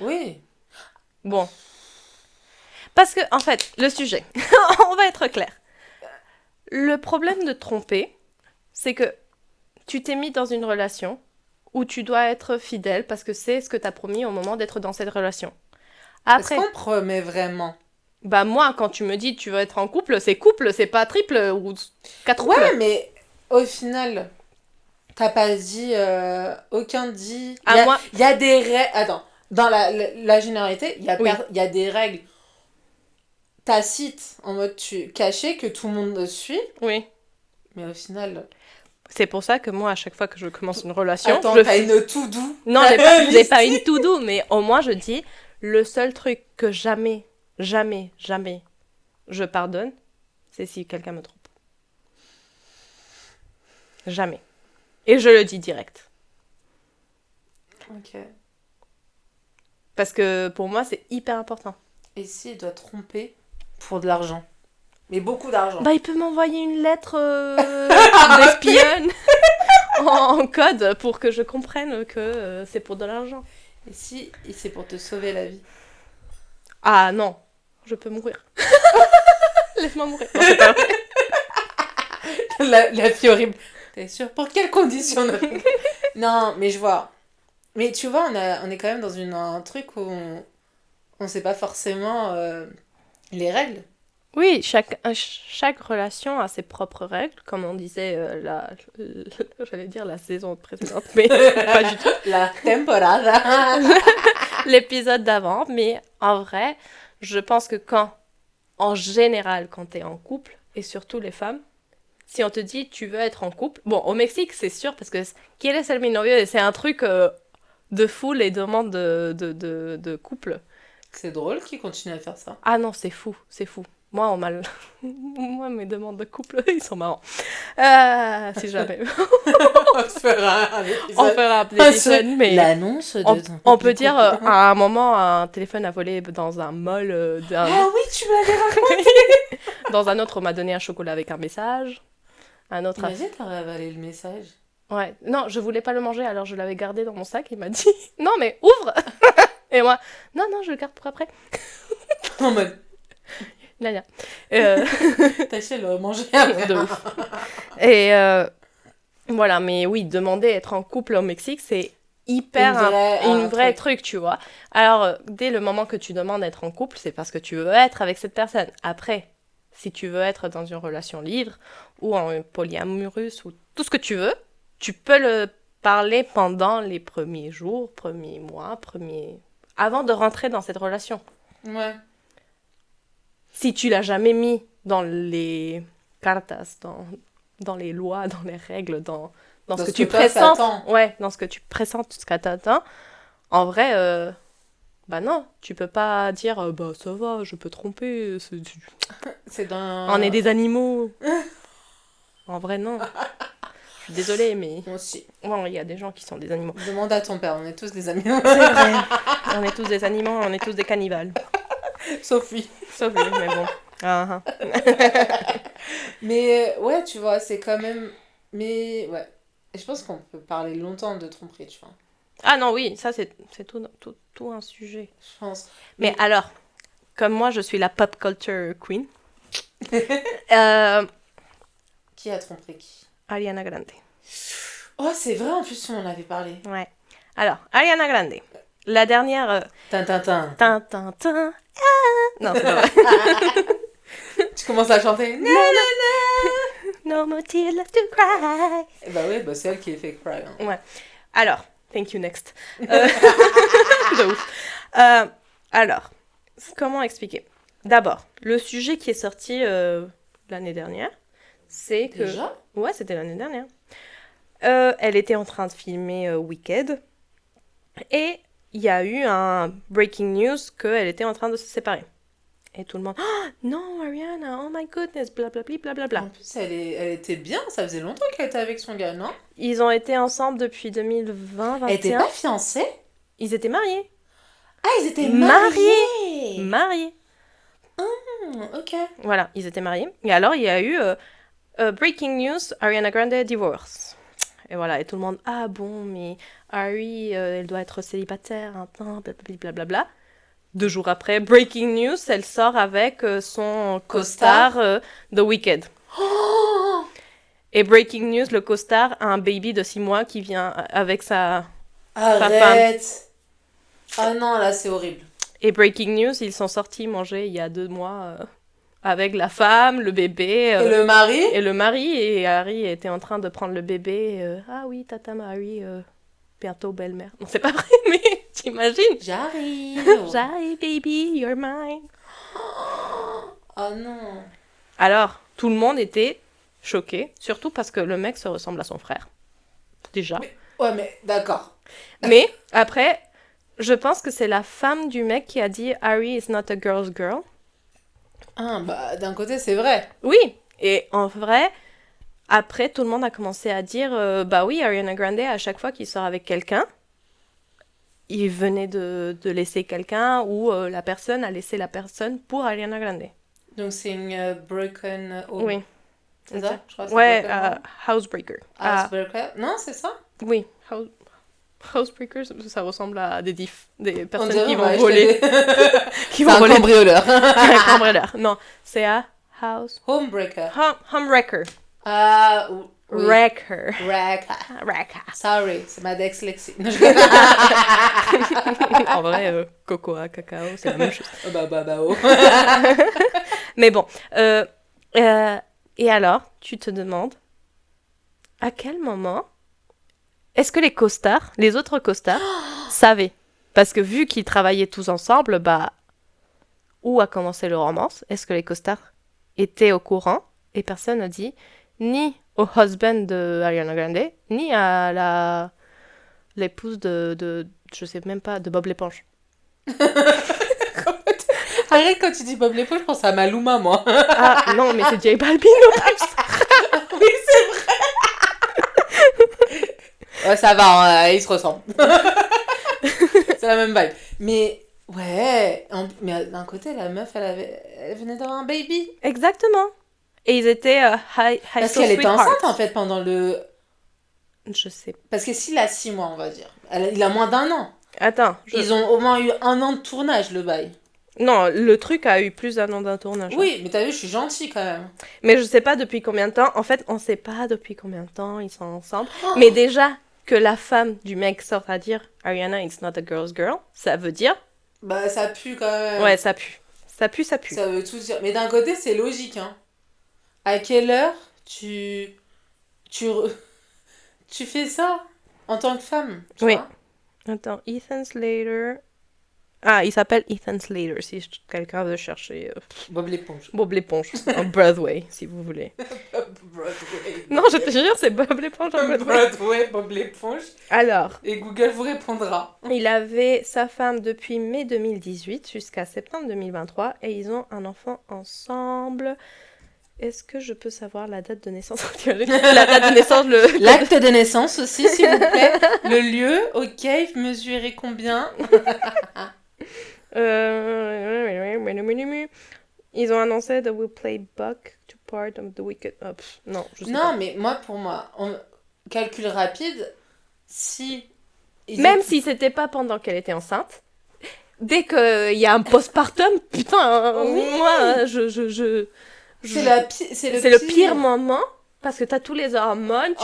Oui. Bon. Parce que, en fait, le sujet, on va être clair. Le problème de tromper, c'est que tu t'es mis dans une relation où tu dois être fidèle parce que c'est ce que t'as promis au moment d'être dans cette relation. Après, est-ce qu'on promet vraiment? Bah moi, quand tu me dis tu veux être en couple, c'est pas triple ou quatre couples. Ouais, mais au final, t'as pas dit... aucun dit... Il y a des règles... Attends, dans la généralité, il y a des règles tacites, en mode caché, que tout le monde suit. Oui. Mais au final... C'est pour ça que moi, à chaque fois que je commence une relation... Attends, t'as une to-do? Non, j'ai pas une to-do, mais au moins je dis, le seul truc que jamais je pardonne, c'est si quelqu'un me trompe. Jamais. Et je le dis direct. Ok. Parce que pour moi, c'est hyper important. Et s'il doit tromper pour de l'argent? Mais beaucoup d'argent. Bah, il peut m'envoyer une lettre d'espionne en code pour que je comprenne que c'est pour de l'argent. Et si c'est pour te sauver la vie? Ah non, je peux mourir. Laisse-moi mourir. Non, c'est pas vrai. La fille horrible. T'es sûre? Pour quelles conditions? Non, mais je vois. Mais tu vois, on est quand même dans un truc où on sait pas forcément les règles. Oui, chaque relation a ses propres règles, comme on disait j'allais dire la saison précédente, mais pas du tout. La temporada. L'épisode d'avant, mais en vrai, je pense que en général, quand t'es en couple, et surtout les femmes, si on te dit tu veux être en couple, bon, au Mexique, c'est sûr, parce que ¿Quieres ser mi novio? C'est un truc de fou, les demandes de couple. C'est drôle qu'ils continuent à faire ça. Ah non, c'est fou, c'est fou. Moi, moi, mes demandes de couple, ils sont marrants. Si jamais. On fera un épisode. On fera un épisode, mais... L'annonce de on peut dire, à un moment, un téléphone a volé dans un mall. Ah oui, tu m'avais raconté. Dans un autre, on m'a donné un chocolat avec un message. Un autre... Imagine, t'aurais avalé le message. Ouais. Non, je voulais pas le manger, alors je l'avais gardé dans mon sac. Il m'a dit, non, mais ouvre. Et moi, non, je le garde pour après. En mode... Là. T'as le manger de ouf. Et voilà, mais oui, demander être en couple au Mexique, c'est hyper une vraie truc, tu vois. Alors, dès le moment que tu demandes d'être en couple, c'est parce que tu veux être avec cette personne. Après, si tu veux être dans une relation libre ou en polyamoureuse ou tout ce que tu veux, tu peux le parler pendant les premiers jours, premiers mois, avant de rentrer dans cette relation. Ouais. Si tu l'as jamais mis dans les cartas, dans les lois, dans les règles, dans ce que tu pressens, dans ce que tu pressens, tout ce que t'attends, en vrai, bah non, tu peux pas dire bah ça va, je peux tromper, on est des animaux. En vrai, non. Je suis désolée, mais... Moi aussi. Bon, il y a des gens qui sont des animaux. Demande à ton père, on est tous des animaux. C'est vrai. On est tous des animaux, on est tous des cannibales. Sophie, mais bon. Mais ouais, tu vois, c'est quand même... Mais ouais, je pense qu'on peut parler longtemps de tromperie, tu vois. Ah non, oui, ça c'est tout un sujet. Je pense. Mais alors, comme moi je suis la pop culture queen. Qui a trompé qui? Ariana Grande. Oh, c'est vrai, en plus, on en avait parlé. Ouais. Alors, Ariana Grande. La dernière... Tintintin. Tintintin. Non, c'est pas vrai. Tu commences à chanter. No more tears left to cry. Bah oui, c'est elle qui a fait cry. Hein. Ouais. Alors, thank you, next. De ouf. Alors, comment expliquer? D'abord, le sujet qui est sorti l'année dernière, c'est que... Déjà? Ouais, c'était l'année dernière. Elle était en train de filmer Wicked. Et il y a eu un breaking news qu'elle était en train de se séparer. Et tout le monde, oh, non, Ariana, oh my goodness, blablabla, blablabla. En plus, elle était bien, ça faisait longtemps qu'elle était avec son gars, non? Ils ont été ensemble depuis 2020-2021. Elle était pas fiancée? Ils étaient mariés. Ah, ils étaient mariés! Mariés. Ok. Voilà, ils étaient mariés. Et alors, il y a eu breaking news, Ariana Grande divorce. Et voilà, et tout le monde, ah bon, mais Ari, elle doit être célibataire un temps, blablabla. 2 jours après, breaking news, elle sort avec son costard The Wicked. Oh! Et breaking news, le costard a un baby de 6 mois qui vient avec sa Arrête! Ah non, là, c'est horrible. Et breaking news, ils sont sortis manger il y a 2 mois avec la femme, le bébé. Et le mari? Et le mari, et Harry était en train de prendre le bébé. Ah oui, tata Marie, bientôt belle-mère. Non, c'est pas vrai, mais t'imagines? J'arrive! J'arrive, baby, you're mine. Oh non! Alors, tout le monde était choqué, surtout parce que le mec se ressemble à son frère. Déjà. Mais d'accord. Mais après, je pense que c'est la femme du mec qui a dit Harry is not a girl's girl. Ah, bah, d'un côté, c'est vrai. Oui, et en vrai, après, tout le monde a commencé à dire bah oui, Ariana Grande, à chaque fois qu'il sort avec quelqu'un, il venait de laisser quelqu'un ou la personne a laissé la personne pour Ariana Grande. Donc, c'est une broken home. Oui. C'est ça? Je crois que ouais, housebreaker. Housebreaker? Non, c'est ça? Oui, housebreaker, ça ressemble à des personnes qui vont ouais, voler. Qui vont voler. Cambrioleur. Un cambrioleur. Non, c'est un homebreaker. Homewrecker. Ah, oui. Wrecker. Wrecker. Sorry, c'est ma dyslexie. En vrai, cocoa, cacao, c'est la même chose. Oh. Mais bon. Et alors, tu te demandes, à quel moment est-ce que les autres costards, savaient? Parce que vu qu'ils travaillaient tous ensemble, bah, où a commencé le romance? Est-ce que les costards étaient au courant? Et personne n'a dit ni au husband de Ariana Grande, ni à l'épouse de je sais même pas, de Bob l'éponge. Arrête, quand tu dis Bob l'éponge, je pense à Maluma, moi. Ah, non, mais c'est J Balvin en plus. Oui, c'est vrai. Ouais, ça va, ils se ressemblent. C'est la même vibe. Mais, ouais. Mais d'un côté, la meuf, elle venait d'avoir un baby. Exactement. Et ils étaient high Parce qu'elle était enceinte, en fait, pendant le... Je sais. Parce que s'il a 6 mois, on va dire. Il a moins d'1 an. Attends. Ils ont au moins eu 1 an de tournage, le bail. Non, le truc a eu plus d'un an d'un tournage. Oui, mais t'as vu, je suis gentille quand même. Mais je sais pas depuis combien de temps. En fait, on sait pas depuis combien de temps ils sont ensemble. Oh. Mais déjà, que la femme du mec sorte à dire Ariana, it's not a girl's girl, ça veut dire... Bah, ça pue quand même. Ouais, ça pue. Ça pue, ça pue. Ça veut tout dire. Mais d'un côté, c'est logique, hein. À quelle heure tu fais ça en tant que femme, tu oui. vois? Attends, Ethan Slater... Ah, il s'appelle Ethan Slater, si quelqu'un veut chercher... Bob l'éponge. Bob l'éponge, en Broadway, si vous voulez. Broadway. Non, je te jure, c'est Bob l'éponge en Broadway. Broadway, Bob l'éponge. Alors. Et Google vous répondra. Il avait sa femme depuis mai 2018 jusqu'à septembre 2023 et ils ont un enfant ensemble. Est-ce que je peux savoir la date de naissance? La date de naissance, l'acte de naissance aussi, s'il vous plaît. Le lieu, ok, mesurez combien? Ils ont annoncé that we'll play Buck to part of the wicked. Oh, non, je sais pas. Mais pour moi, calcul rapide, si... Même si c'était pas pendant qu'elle était enceinte, dès qu'il y a un postpartum, putain, oui. Moi, c'est le pire moment. Parce que t'as tous les hormones,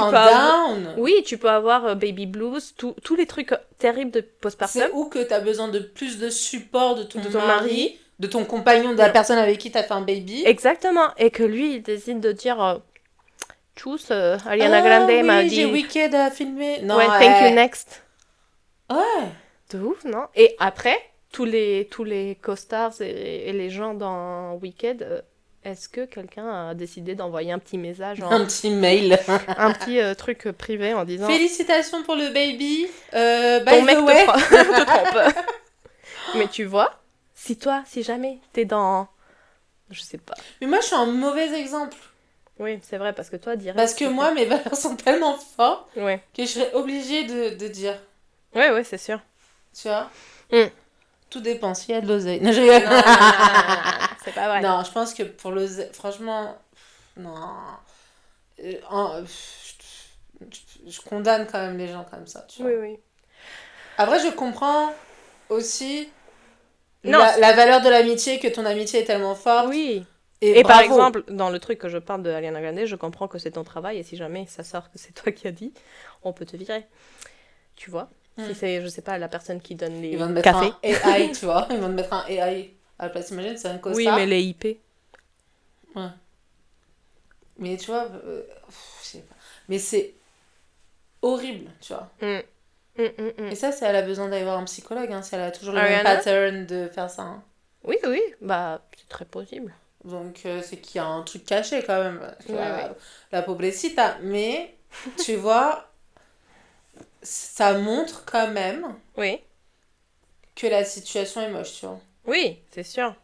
tu peux avoir baby blues, tous les trucs terribles de postpartum. C'est où que t'as besoin de plus de support de ton mari, de ton compagnon, de la personne avec qui t'as fait un baby. Exactement, et que lui, il décide de dire tchuss, Ariana Grande m'a dit... j'ai Wicked à filmer. Non, ouais, thank you, next. Ouais. De ouf, non? Et après, tous les co-stars et les gens dans Wicked... Est-ce que quelqu'un a décidé d'envoyer un petit message un petit mail. Un petit truc privé en disant... Félicitations pour le baby. Ton mec te trompe. Mais tu vois, si jamais t'es dans... Je sais pas. Mais moi, je suis un mauvais exemple. Oui, c'est vrai, parce que toi, direct... Parce que moi, mes valeurs sont tellement fortes que je serais obligée de dire. Ouais, c'est sûr. Tu vois Tout dépend, s'il y a de l'oseille. Non, non, c'est pas vrai. Non, je pense que pour l'oseille, franchement, non. Je condamne quand même les gens comme ça, tu vois. Oui. Après, je comprends aussi la valeur de l'amitié, que ton amitié est tellement forte. Oui. Et par exemple, dans le truc que je parle de Ariana Grande, je comprends que c'est ton travail et si jamais ça sort que c'est toi qui as dit, on peut te virer. Tu vois Si c'est, je sais pas, la personne qui donne les cafés. Ils vont te mettre un AI, tu vois. Ils vont te mettre un AI à la place. Imagine, c'est un costard. Oui, mais les IP. Ouais. Mais tu vois, je sais pas. Mais c'est horrible, tu vois. Et ça, c'est elle a besoin d'aller voir un psychologue, hein, si elle a toujours le même pattern de faire ça. Hein. Oui, bah, c'est très possible. Donc, c'est qu'il y a un truc caché quand même. La pobrecita. Mais, tu vois... ça montre quand même que la situation est moche, tu vois. Oui, c'est sûr.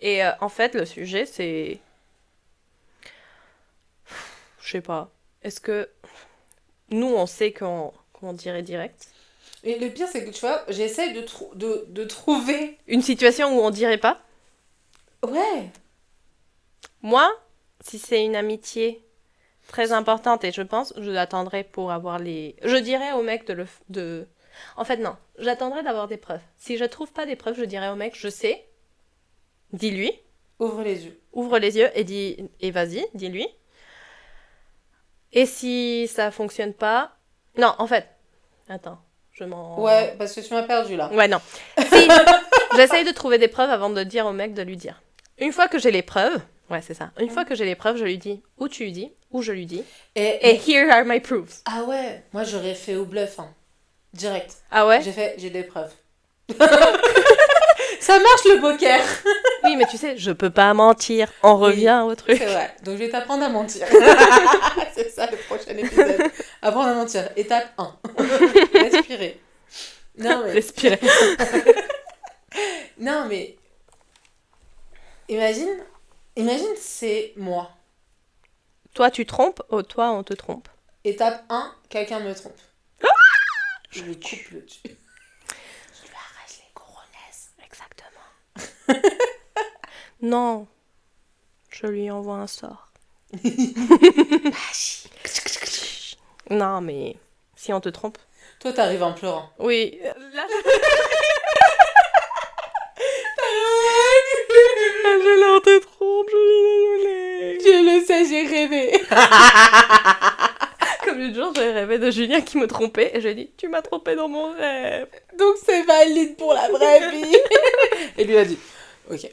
Et en fait, le sujet, c'est... Je sais pas. Est-ce que nous, on sait qu'on dirait direct? Et le pire, c'est que, tu vois, j'essaie de trouver... une situation où on dirait pas? Ouais. Moi, si c'est une amitié... très importante et je pense je l'attendrai pour avoir les... Je dirais au mec de... En fait, non. J'attendrai d'avoir des preuves. Si je trouve pas des preuves, je dirais au mec, je sais. Dis-lui. Ouvre les yeux. Ouvre les yeux et vas-y, dis-lui. Et si ça fonctionne pas... Non, en fait... Attends, je m'en... Ouais, parce que tu m'as perdu là. Ouais, non. Si j'essaye de trouver des preuves avant de dire au mec de lui dire. Une fois que j'ai les preuves... Ouais, c'est ça. Une fois que j'ai les preuves, je lui dis, ou tu lui dis, ou je lui dis. Et here are my proofs. Ah ouais, moi j'aurais fait au bluff, hein. Direct. Ah ouais? J'ai des preuves. Ça marche le poker. Oui, mais tu sais, je peux pas mentir. On revient au truc. C'est vrai. Donc je vais t'apprendre à mentir. C'est ça le prochain épisode. Apprendre à mentir. Étape 1. Respirer. Non mais... Respirer. Non mais... Imagine c'est moi. Toi, tu trompes, toi, on te trompe. Étape 1, quelqu'un me trompe. Je lui coupe le dessus. Je lui arrache les couronnes. Exactement. Non. Je lui envoie un sort. Non, mais si on te trompe. Toi, t'arrives en pleurant. Oui. Là, on te trompe, je suis désolée. Je le sais, j'ai rêvé. Comme l'autre jour, j'ai rêvé de Julien qui me trompait et je lui ai dit tu m'as trompé dans mon rêve. Donc c'est valide pour la vraie vie. Et lui a dit ok.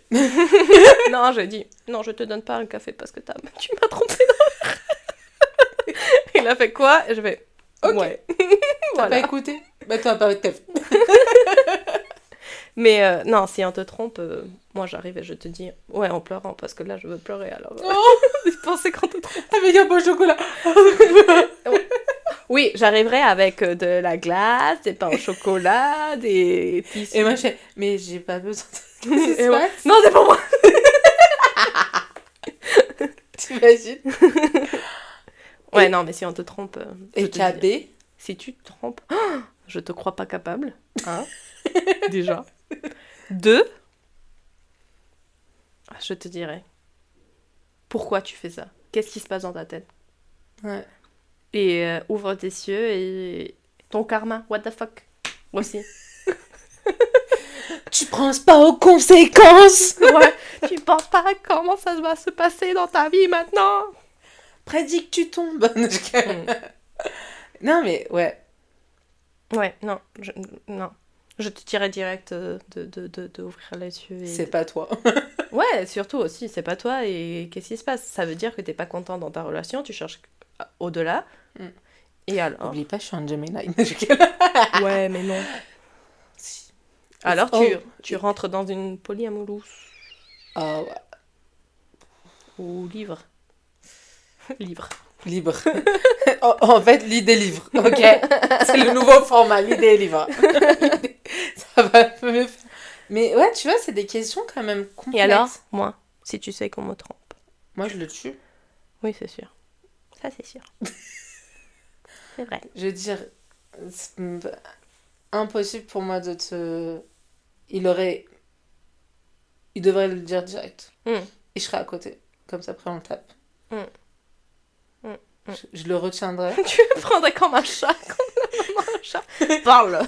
Non, j'ai dit non, je te donne pas un café parce que tu m'as trompé dans le rêve. Il a fait quoi? Et je vais ok. Ouais. T'as pas écouté? Bah toi, pas de café. Mais non, si on te trompe, moi j'arrive et je te dis ouais en pleurant parce que là je veux pleurer alors. Je pensais qu'on te trompe. Avec un beau chocolat. Oui, j'arriverai avec de la glace, des pains au chocolat, des tissus. Et moi je fais mais j'ai pas besoin de... Ouais. Non, c'est pour moi. T'imagines? Ouais, non, mais si on te trompe. Et KB? Si tu te trompes, je te crois pas capable. Hein? Déjà. 2, je te dirais. Pourquoi tu fais ça? Qu'est-ce qui se passe dans ta tête? Ouais. Et ouvre tes yeux et ton karma, what the fuck? Aussi. Tu penses pas aux conséquences? Ouais. Tu penses pas à comment ça va se passer dans ta vie maintenant? Prédis que tu tombes. Non mais ouais. Ouais, non. Non. Je te dirais direct d'ouvrir les yeux. Et... C'est pas toi. Ouais, surtout aussi, c'est pas toi. Et qu'est-ce qui se passe? Ça veut dire que t'es pas content dans ta relation, tu cherches au-delà. Et alors... Oublie pas, je suis un Gemini. Ouais, mais non. Alors tu rentres dans une polyamoureuse. Ah ouais. Ou livre. Livre. Libre. En fait, l'idée livre. Ok. C'est le nouveau format, l'idée livre. Ça va mieux faire. Mais ouais, tu vois, c'est des questions quand même complexes. Et alors, moi, si tu sais qu'on me trompe? Moi, je le tue. Oui, c'est sûr. Ça, c'est sûr. C'est vrai. Je veux dire, c'est impossible pour moi de te... Il devrait le dire direct. Et je serais à côté. Comme ça, après, on le tape. Je le retiendrai. Tu le prendrais comme un chat. Comme un chat. Parle.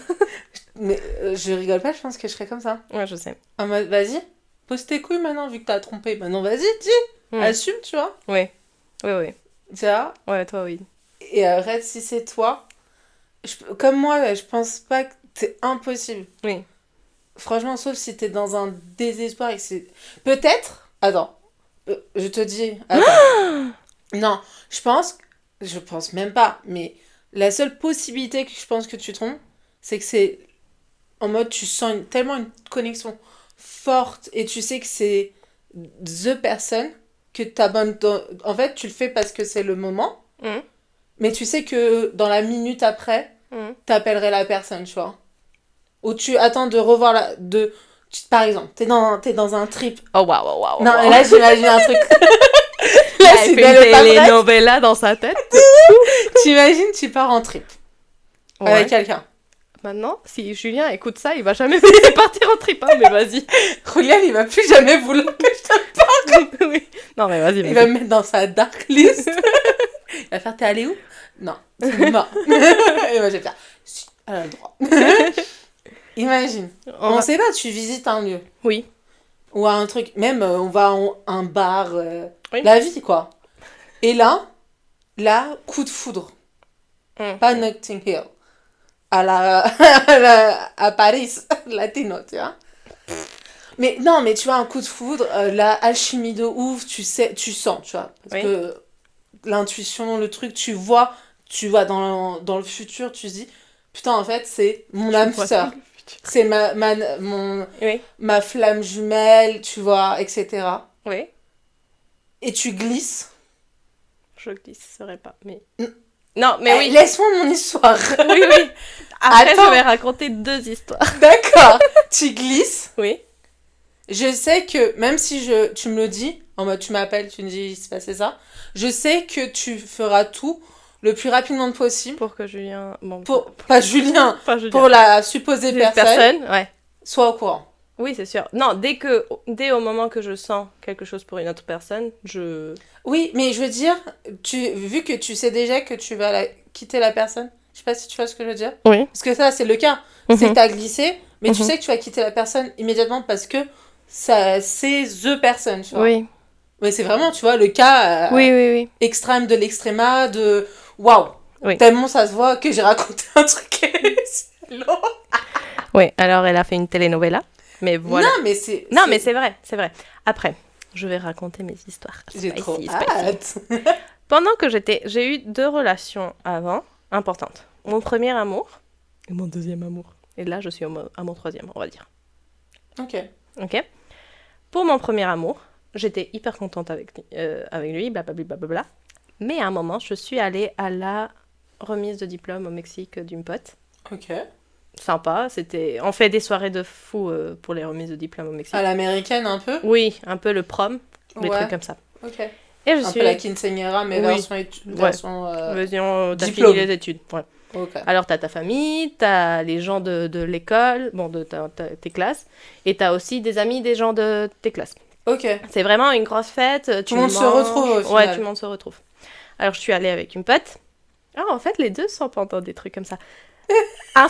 Mais je rigole pas, je pense que je serais comme ça. Ouais, je sais. En mode, vas-y, pose tes couilles maintenant, vu que t'as trompé. Maintenant, vas-y, dis. Assume, tu vois. Oui. Oui. Tu vois. Ouais, toi, oui. Et après, si c'est toi, comme moi, je pense pas que c'est impossible. Oui. Franchement, sauf si t'es dans un désespoir et que c'est... Peut-être... Attends. Je te dis... Attends. Non, je pense même pas, mais la seule possibilité que je pense que tu trompes, c'est que c'est en mode tu sens tellement une connexion forte et tu sais que c'est the personne que t'abandonnes. En fait, tu le fais parce que c'est le moment, mais tu sais que dans la minute après, t'appellerais la personne, tu vois. Ou tu attends de revoir par exemple, t'es dans un trip. Oh, waouh. Non, et là, j'imagine un truc... Là, il fait une télénovela dans sa tête. T'imagines, tu pars en trip avec quelqu'un. Maintenant, si Julien écoute ça, il va jamais me laisser partir en trip, hein, mais vas-y. Julian, il va plus jamais vouloir que je te parle. Oui. Non, mais vas-y. Il va me mettre dans sa dark list. Il va faire, t'es allé où? Non, c'est mort. Et moi, je vais faire, si, elle a le droit. Imagine. On sait pas, tu visites un lieu. Oui. Ou un truc, même on va à un bar, la vie, quoi. Et là, coup de foudre. Pas Notting Hill. À Paris, latino, tu vois. Mais non, mais tu vois, un coup de foudre, la alchimie de ouf, tu sens, tu vois. Parce que l'intuition, le truc, tu vois dans le futur, tu te dis, putain, en fait, c'est mon âme sœur. C'est ma flamme jumelle, tu vois, etc. Oui. Et tu glisses. Je glisserai pas, mais... Non, mais oui. Laisse-moi mon histoire. Oui. Après, je vais raconter 2 histoires. D'accord. Tu glisses. Oui. Je sais que, même si tu me le dis, en mode tu m'appelles, tu me dis il s'est passé ça, je sais que tu feras tout le plus rapidement possible. Pour que Julien... Bon, pas Julien, pour la supposée personne, ouais. soit au courant. Oui, c'est sûr. Non, dès au moment que je sens quelque chose pour une autre personne, je... Oui, mais je veux dire, vu que tu sais déjà que tu vas quitter la personne, je sais pas si tu vois ce que je veux dire. Oui. Parce que ça, c'est le cas. C'est que t'as glissé, mais tu sais que tu vas quitter la personne immédiatement parce que c'est the personne, tu vois. Oui. Mais c'est vraiment, tu vois, le cas oui. extrême de l'extréma de... Waouh. Oui. Tellement ça se voit que j'ai raconté un truc. Oui, alors elle a fait une telenovela. Mais voilà. Non, mais c'est... mais c'est vrai, c'est vrai. Après, je vais raconter mes histoires. J'ai trop hâte. Pendant que j'ai eu 2 relations avant, importantes. Mon premier amour et mon deuxième amour. Et là, je suis à mon 3e, on va dire. Ok. Pour mon premier amour, j'étais hyper contente avec lui, blablabla. Mais à un moment, je suis allée à la remise de diplôme au Mexique d'une pote. Ok. Sympa, on fait des soirées de fou pour les remises de diplôme au Mexique. À l'américaine un peu? Oui, un peu le prom, des trucs comme ça. Ok. Et un peu la quinceañera, mais version t'as fini les études. Ouais. Okay. Alors t'as ta famille, t'as les gens de l'école, bon, de tes classes, et t'as aussi des amis des gens de tes classes. Ok. C'est vraiment une grosse fête. Tout le monde se retrouve au final. Ouais, tout le monde se retrouve. Alors je suis allée avec une pote. Ah, en fait, les deux sont pendant des trucs comme ça.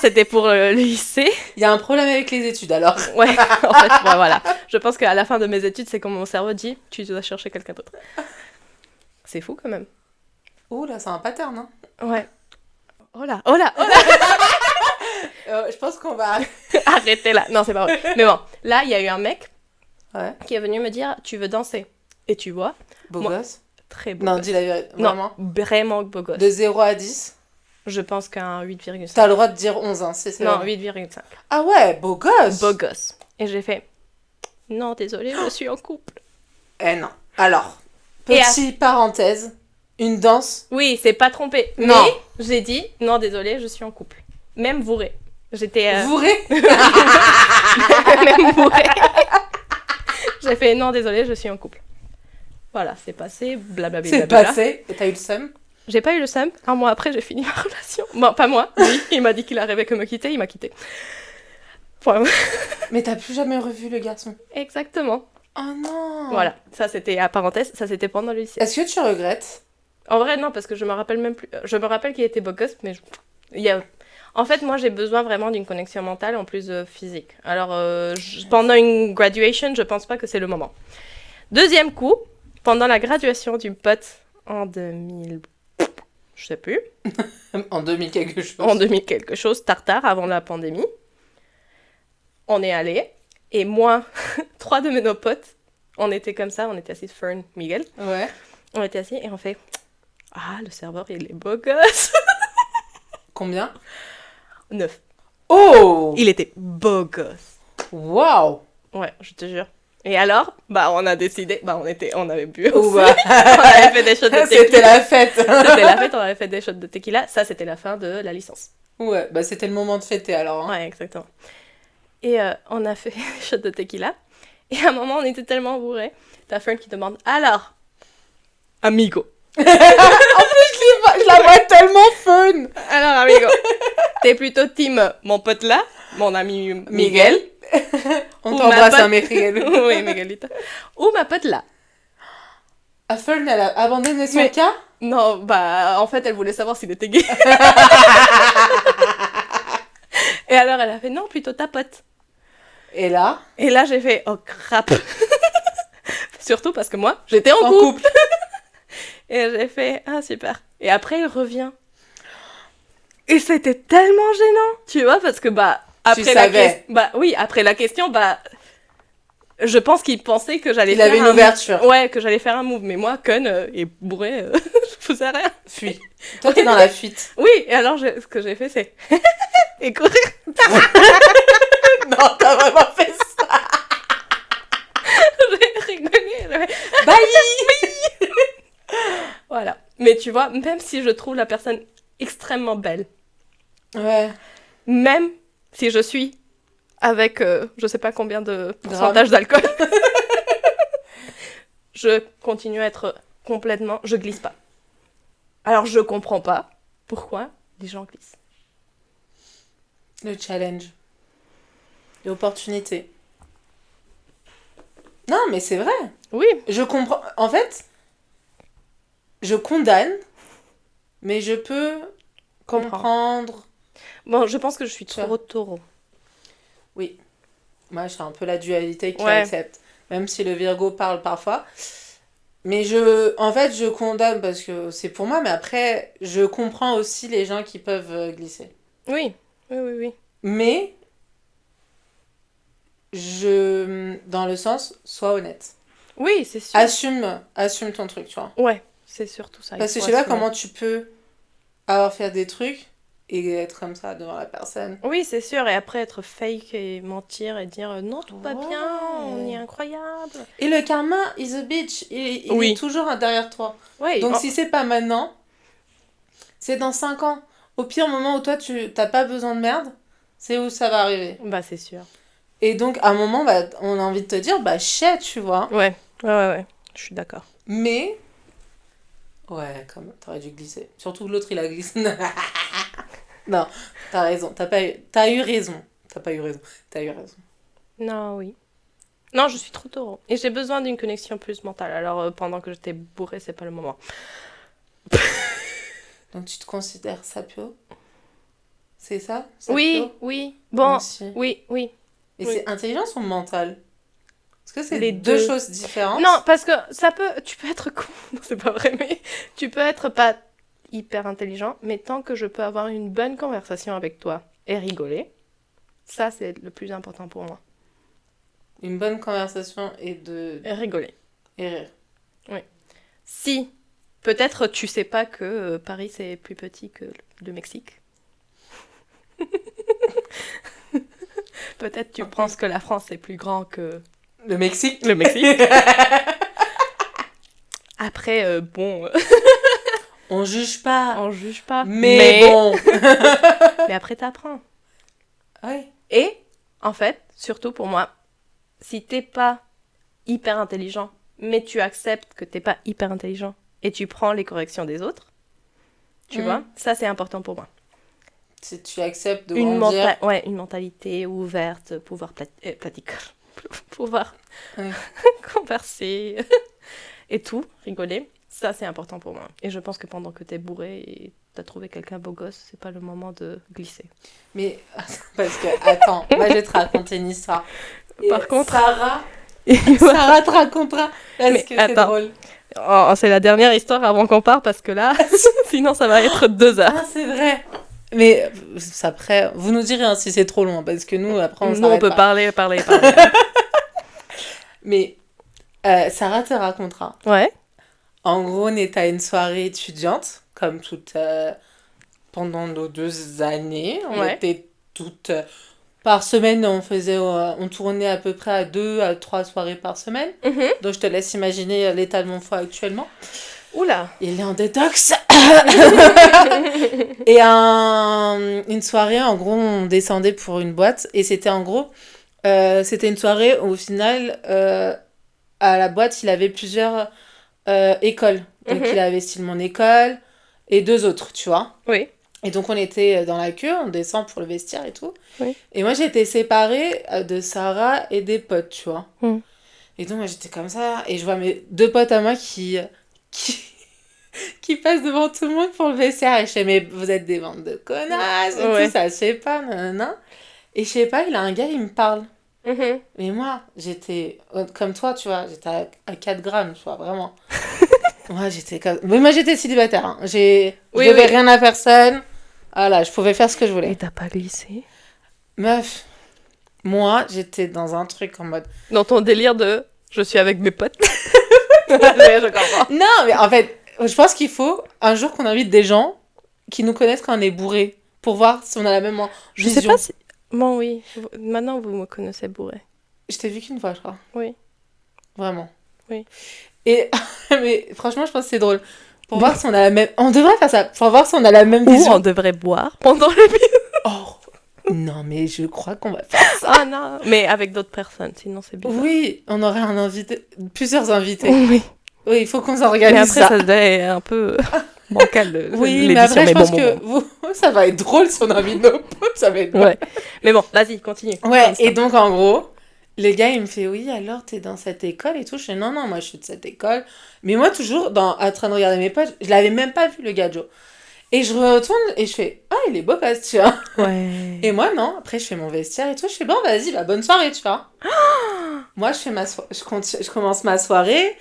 C'était pour le lycée. Il y a un problème avec les études, alors. Ouais, en fait, voilà. Je pense qu'à la fin de mes études, c'est comme mon cerveau dit, tu dois chercher quelqu'un d'autre. C'est fou, quand même. Oh là, c'est un pattern, hein. Ouais. Oh là je pense qu'on va... Arrêtez là. Non, c'est pas vrai. Mais bon, là, il y a eu un mec qui est venu me dire, tu veux danser. Et tu vois... Beau gosse. Très beau gosse. Non, dis la vérité. Vraiment. Non, vraiment beau gosse. De 0 à 10 Je pense qu'un 8,5. T'as le droit de dire 11, hein, c'est ça. Non, 8,5. Ah ouais, beau gosse. Beau gosse. Et j'ai fait, non, désolée, je suis en couple. Non. Alors, petite parenthèse, une danse. Oui, c'est pas trompé. Non. Mais j'ai dit, non, désolée, je suis en couple. Même bourré. J'étais... Bourré. Même bourré. J'ai fait, non, désolée, je suis en couple. Voilà, c'est passé, blablabla. C'est passé, et t'as eu le seum? J'ai pas eu le seum. Un mois après, j'ai fini ma relation. Bon, pas moi, lui. Il m'a dit qu'il arrivait que me quitter, il m'a quitté. Ouais. Mais t'as plus jamais revu le garçon? Exactement. Oh non. Voilà, ça c'était à parenthèse, ça c'était pendant le lycée. Est-ce que tu regrettes? En vrai, non, parce que je me rappelle même plus. Je me rappelle qu'il était beau gosse, mais en fait, moi j'ai besoin vraiment d'une connexion mentale en plus physique. Alors, pendant une graduation, je pense pas que c'est le moment. Deuxième coup, pendant la graduation d'une pote en 2000. Je sais plus. En 2000 quelque chose. En 2000 quelque chose, tard, avant la pandémie. On est allés. Et moi, 3 de nos potes, on était comme ça, on était assis, Fern, Miguel. Ouais. On était assis et on fait, le serveur, il est beau gosse. Combien? 9. Oh! Il était beau gosse. Waouh! Ouais, je te jure. Et alors, on a décidé, on avait bu aussi. On avait fait des shots de tequila. C'était la fête. C'était la fête, on avait fait des shots de tequila. Ça, c'était la fin de la licence. Ouais, c'était le moment de fêter alors. Hein. Ouais, exactement. Et on a fait des shots de tequila. Et à un moment, on était tellement bourrés. T'as Fern qui demande, alors, amigo. En plus, je la vois tellement fun. Alors, amigo, t'es plutôt team mon pote là, mon ami Miguel. On t'embrasse, hein, Miguel. Oui, Miguelita. Ou ma pote là. Fern, elle a abandonné son cas? Non, en fait, elle voulait savoir s'il était gay. Et alors, elle a fait, non, plutôt ta pote. Et là, j'ai fait, oh crap. Surtout parce que moi, j'étais en couple. Et j'ai fait, super. Et après, il revient. Et c'était tellement gênant, tu vois, parce que, après la question, je pense qu'il pensait que j'allais faire avait une ouverture. Ouais, que j'allais faire un move. Mais moi, conne et bourré, je faisais rien. Fuis. Toi, t'es dans la fuite. Oui, et alors, ce que j'ai fait, c'est... et courir. Non, t'as vraiment fait ça. J'ai rigolé. Bye. Voilà. Mais tu vois, même si je trouve la personne extrêmement belle. Ouais. Même si je suis avec je sais pas combien de pourcentage d'alcool, je continue à être complètement... Je glisse pas. Alors, je comprends pas pourquoi les gens glissent. Le challenge. L'opportunité. Non, mais c'est vrai. Oui. Je comprends. En fait, je condamne, mais je peux comprendre. Bon, je pense que je suis trop taureau. Oui. Moi, j'ai un peu la dualité qui accepte. Même si le Virgo parle parfois. Mais en fait, je condamne parce que c'est pour moi, mais après, je comprends aussi les gens qui peuvent glisser. Oui. Mais, dans le sens, sois honnête. Oui, c'est sûr. Assume ton truc, tu vois. Ouais, c'est surtout ça. Parce que je sais pas comment tu peux avoir fait des trucs et être comme ça devant la personne. Oui, c'est sûr. Et après, être fake et mentir et dire non, tout va bien, on est incroyable. Et le karma is a bitch. Il est toujours derrière toi. Oui. Donc, si c'est pas maintenant, c'est dans 5 ans. Au pire moment où toi, tu t'as pas besoin de merde, c'est où ça va arriver. Bah, c'est sûr. Et donc, à un moment, on a envie de te dire, shit, tu vois. Ouais. Je suis d'accord. Mais... Ouais, t'aurais dû glisser. Surtout que l'autre, il a glissé. Non, t'as raison. T'as eu raison. Non, oui. Non, je suis trop taureau. Et j'ai besoin d'une connexion plus mentale. Alors, pendant que j'étais bourrée, c'est pas le moment. Donc, tu te considères sapio? C'est ça? Sapio? Oui. Bon, oui. Et c'est intelligence ou mental? Est-ce que c'est les deux choses différentes? Non, parce que tu peux être con, non, c'est pas vrai, mais tu peux être pas hyper intelligent, mais tant que je peux avoir une bonne conversation avec toi et rigoler, ça c'est le plus important pour moi. Une bonne conversation et rigoler. Et rire. Oui. Si, peut-être tu sais pas que Paris c'est plus petit que le Mexique. Peut-être tu penses que la France est plus grand que... Le Mexique. Après, bon... On juge pas. Mais bon. Mais après, t'apprends. Oui. Et, en fait, surtout pour moi, si t'es pas hyper intelligent, mais tu acceptes que t'es pas hyper intelligent et tu prends les corrections des autres, tu vois, ça c'est important pour moi. Si tu acceptes de grandir... une mentalité ouverte, pouvoir platiquer, pouvoir converser et tout, rigoler. Ça, c'est important pour moi. Et je pense que pendant que t'es bourré et t'as trouvé quelqu'un beau gosse, c'est pas le moment de glisser. Mais, parce que, attends, moi je vais te raconter une histoire. Par contre... Sarah te racontera. Parce que c'est drôle. Oh, c'est la dernière histoire avant qu'on parte, parce que là, sinon ça va être 2 heures. Ah, c'est vrai. Mais, après, vous nous direz si c'est trop long, parce que nous, après, on peut parler. Mais, Sarah te racontera. Ouais. En gros, on était à une soirée étudiante, comme pendant nos 2 années. On était toutes... par semaine, on tournait à peu près à 2 à 3 soirées par semaine. Donc, je te laisse imaginer l'état de mon foie actuellement. Oula. Il est en détox. Et une soirée, en gros, on descendait pour une boîte. Et c'était en gros... c'était une soirée où, au final, à la boîte, il avait plusieurs... école. Donc, il avait style mon école et 2 autres, tu vois. Oui. Et donc, on était dans la queue, on descend pour le vestiaire et tout. Oui. Et moi, j'étais séparée de Sarah et des potes, tu vois. Et donc, moi, j'étais comme ça. Et je vois mes 2 potes à moi qui passent devant tout le monde pour le vestiaire. Et je sais, mais vous êtes des bandes de connasses et tout, ça se fait pas, nanana. Et je sais pas, il a un gars, il me parle. Mais moi, j'étais comme toi, tu vois, j'étais à 4 grammes, tu vois, vraiment. Moi, j'étais célibataire. Hein. Je devais rien à personne. Voilà, je pouvais faire ce que je voulais. Et t'as pas glissé? Meuf, moi, j'étais dans un truc en mode... Dans ton délire de « je suis avec mes potes ». Je comprends. Non, mais en fait, je pense qu'il faut un jour qu'on invite des gens qui nous connaissent quand on est bourré pour voir si on a la même vision. Je sais pas si... Bon, oui. Maintenant, vous me connaissez bourré. Je t'ai vu qu'une fois, je crois. Oui. Vraiment. Oui. Et... mais franchement, je pense que c'est drôle. Pour voir si on a la même... On devrait faire ça. Pour voir si on a la même vision. Ou on devrait boire pendant l'épisode. Oh. Non, mais je crois qu'on va faire ça. Ah non, mais avec d'autres personnes, sinon c'est bizarre. Oui, on aurait plusieurs invités. Oui. Oui, il faut qu'on s'organise. Mais après, ça serait un peu bancal. Oui, mais après, je pense que ça va être drôle si on invite nos potes, ça va être ouais. Mais bon, vas-y, continue. Ouais, et donc en gros, le gars, il me fait, oui, alors t'es dans cette école et tout. Je fais, non, moi je suis de cette école. Mais moi, toujours en train de regarder mes potes, je l'avais même pas vu, le gars Joe. Et je retourne et je fais, ah, il est beau gosse, tu vois. Ouais. Et moi, non. Après, je fais mon vestiaire et tout. Je fais, bon, vas-y, bonne soirée, tu vois. Moi, je fais je commence ma soirée.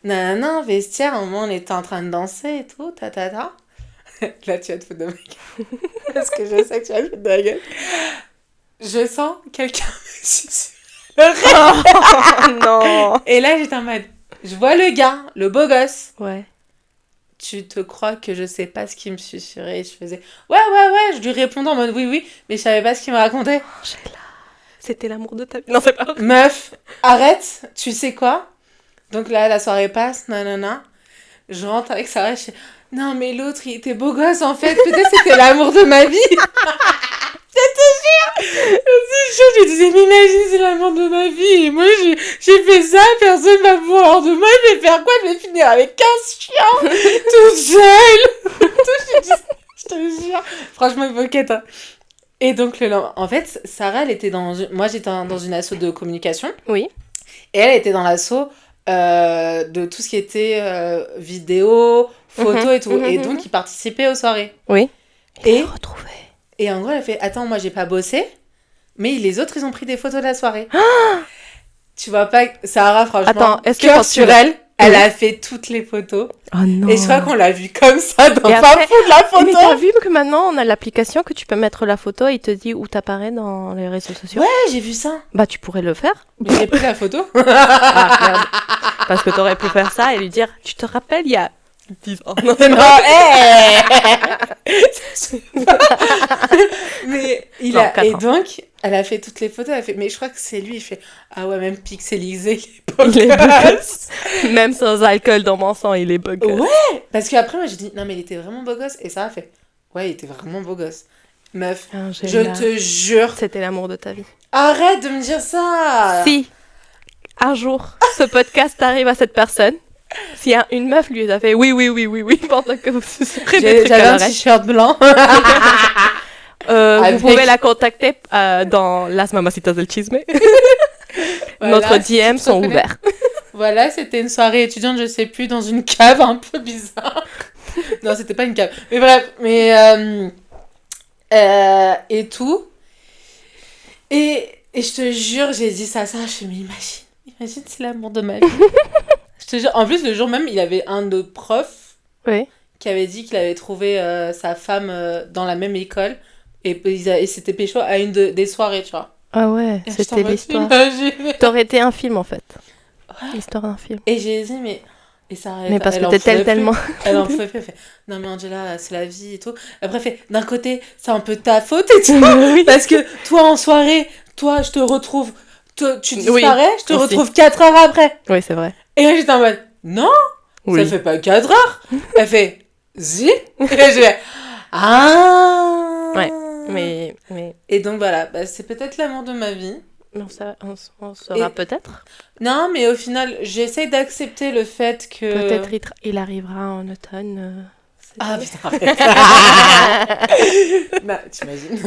Non, vestiaire, à un moment, on était en train de danser et tout, ta. Là, tu vas te foutre de ma gueule. Parce que je sais que tu vas te foutre de ma gueule. Je sens quelqu'un me susurrer le non. Et là, j'étais en mode, je vois le gars, le beau gosse. Ouais. Tu te crois que je sais pas ce qu'il me susurrait? Je faisais, ouais, je lui répondais en mode oui, mais je savais pas ce qu'il me racontait. Angela, c'était l'amour de ta vie. Non, c'est pas vrai. Meuf, arrête, tu sais quoi? Donc là, la soirée passe, nanana. Je rentre avec Sarah, je fais, non, mais l'autre, il était beau gosse en fait, peut-être c'était l'amour de ma vie. Je te jure, je disais, mais imagine, c'est l'amour de ma vie. Et moi, j'ai fait ça, personne va vouloir de moi. Je vais faire quoi? Je vais finir avec 15 chiens, toute seule. Je te jure. Franchement, moquette. Hein. Et donc, en fait, Sarah, elle était moi, j'étais dans une asso de communication. Oui. Et elle était dans l'asso de tout ce qui était vidéo, photo et tout. Et donc, ils participaient aux soirées. Oui. Et retrouvé. Et en gros, elle fait, attends, moi, j'ai pas bossé, mais les autres, ils ont pris des photos de la soirée. Tu vois pas, Sarah, franchement, attends, est-ce que cœur sur elle, elle a fait toutes les photos. Oh non. Et je crois qu'on l'a vu comme ça dans le fin fond de la photo. Mais t'as vu que maintenant, on a l'application que tu peux mettre la photo et il te dit où t'apparais dans les réseaux sociaux? Ouais, j'ai vu ça. Bah, tu pourrais le faire. Mais j'ai pris la photo. Ah, merde. Parce que t'aurais pu faire ça et lui dire, tu te rappelles, il y a 10 ans. Non, mais et donc, elle a fait toutes les photos. Elle a fait, mais je crois que c'est lui. Il fait, ah ouais, même pixelisé, il est beau gosse. Même sans alcool dans mon sang, il est beau gosse. Ouais, parce qu'après, moi, j'ai dit, non, mais il était vraiment beau gosse. Et ça a fait, ouais, il était vraiment beau gosse. Meuf, je te jure. C'était l'amour de ta vie. Arrête de me dire ça. Si, un jour, ce podcast arrive à cette personne, s'il y a une meuf lui a fait oui, pendant que vous susurrez des trucs j'avais un t-shirt blanc. Vous pouvez la contacter dans Las Mamacitas del Chisme. Voilà, notre DM sont ouverts. Voilà, c'était une soirée étudiante, je sais plus, dans une cave un peu bizarre. Non, c'était pas une cave. Mais bref, et tout. Et je te jure, j'ai dit ça, je me suis dit, mais imagine, c'est l'amour de ma vie. Je te jure, en plus, le jour même, il y avait un de profs qui avait dit qu'il avait trouvé sa femme dans la même école et c'était pécho à une des soirées, tu vois. Ah ouais, c'était l'histoire. T'aurais été un film, en fait. Ouais. L'histoire d'un film. Et j'ai dit, mais... Et ça, mais parce que t'es tellement... Elle en pouvait plus, elle fait, non mais Angela, c'est la vie et tout. Après, elle fait, d'un côté, c'est un peu ta faute et tout. Oui. Parce que toi, en soirée, je te retrouve... Tu disparais, je te retrouve 4 heures après. Oui, c'est vrai. Et là, j'étais en mode, non, ça fait pas 4 heures. Elle fait, si. Et là, je fais, ah. Ouais, mais... Et donc, voilà, c'est peut-être l'amour de ma vie. On saura peut-être. Non, mais au final, j'essaye d'accepter le fait que... Peut-être il arrivera en automne. Ah putain, bah, t'imagines.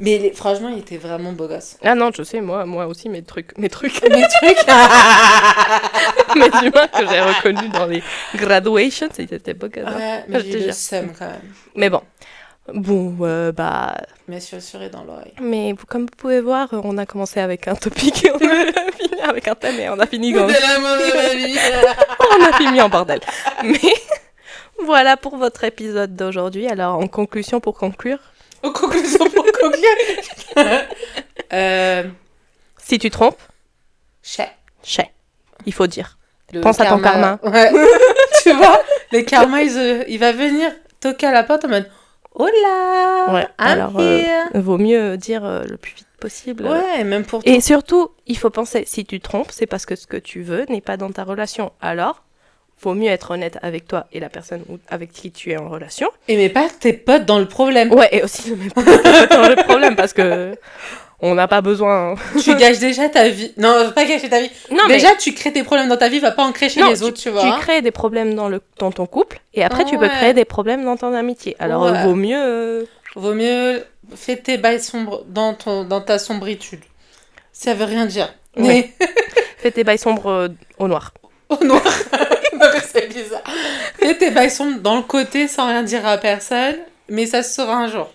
Mais franchement, il était vraiment beau gosse. Ah non, je sais, moi aussi, mes trucs. Mes trucs. Mes humains que j'ai reconnus dans les graduations, c'était beau gosse. Ouais, mais j'ai eu le seum quand même. Mais bon. Mais susurré dans l'oreille. Mais comme vous pouvez voir, on a commencé avec un topic et on a fini avec un thème et on a fini dans... on a fini en bordel. Mais voilà pour votre épisode d'aujourd'hui. Alors, en conclusion, pour conclure. Si tu trompes, chais. Il faut dire. Pense à ton karma. Ouais. Tu vois, le karma, il va venir toquer à la porte en mode... Oh là! Ouais, alors vaut mieux dire le plus vite possible. Ouais, même pour Et surtout, il faut penser, si tu trompes, c'est parce que ce que tu veux n'est pas dans ta relation. Alors, Vaut mieux être honnête avec toi et la personne avec qui tu es en relation. Et mais pas tes potes dans le problème. Ouais, et aussi ne mets pas tes potes dans le problème parce que on n'a pas besoin. Tu gâches déjà ta vie. Non, pas gâcher ta vie. Non, déjà, tu crées des problèmes dans ta vie, va pas en créer chez les autres, tu vois. Tu crées des problèmes dans ton couple et après tu peux créer des problèmes dans ton amitié. Alors vaut mieux... Vaut mieux fais tes bails sombres dans ta sombritude. Ça veut rien dire. Mais... Fais tes bails sombres au noir. Au noir. Non, c'est bizarre. Fais tes bails sombres dans le côté sans rien dire à personne, mais ça se saura un jour.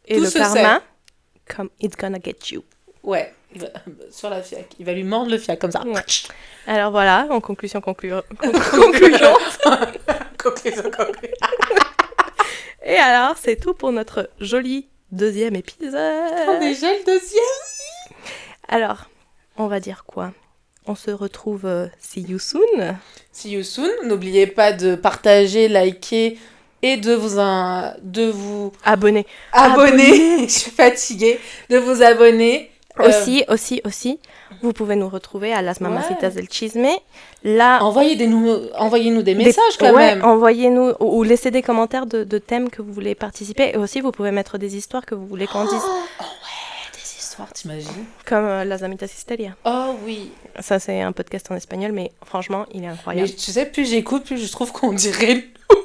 Et tout le karma, comme it's gonna get you. Ouais, sur la fiac. Il va lui mordre le fiac comme ça. Ouais. Alors voilà, en conclusion. Conclusion. Et alors, c'est tout pour notre joli deuxième épisode. On est déjà le deuxième. Alors, on va dire quoi ? On se retrouve see you soon. See you soon. N'oubliez pas de partager, liker et de vous abonner. Je suis fatiguée. De vous abonner. Aussi, vous pouvez nous retrouver à Las Mamacitas del Chisme. Là, envoyez-nous des messages quand même. Envoyez-nous ou laissez des commentaires de thèmes que vous voulez participer. Et aussi, vous pouvez mettre des histoires que vous voulez qu'on dise. T'imagines ? Comme Las Amitas Histeria. Oh oui. Ça, c'est un podcast en espagnol, mais franchement, il est incroyable. Mais tu sais, plus j'écoute, plus je trouve qu'on dirait nous.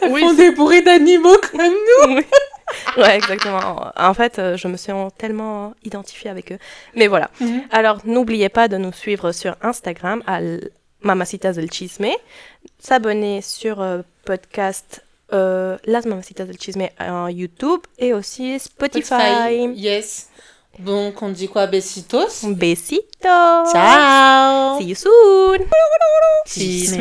Elles font des bruits d'animaux comme nous. Oui. Ouais, exactement. En fait, je me sens tellement identifiée avec eux. Mais voilà. Alors, n'oubliez pas de nous suivre sur Instagram à Mamacitas del Chisme. S'abonner sur podcast Las Mamacitas del Chisme en YouTube et aussi Spotify. Yes. Donc, on dit quoi? Besitos. Besitos. Ciao. See you soon. Chisme.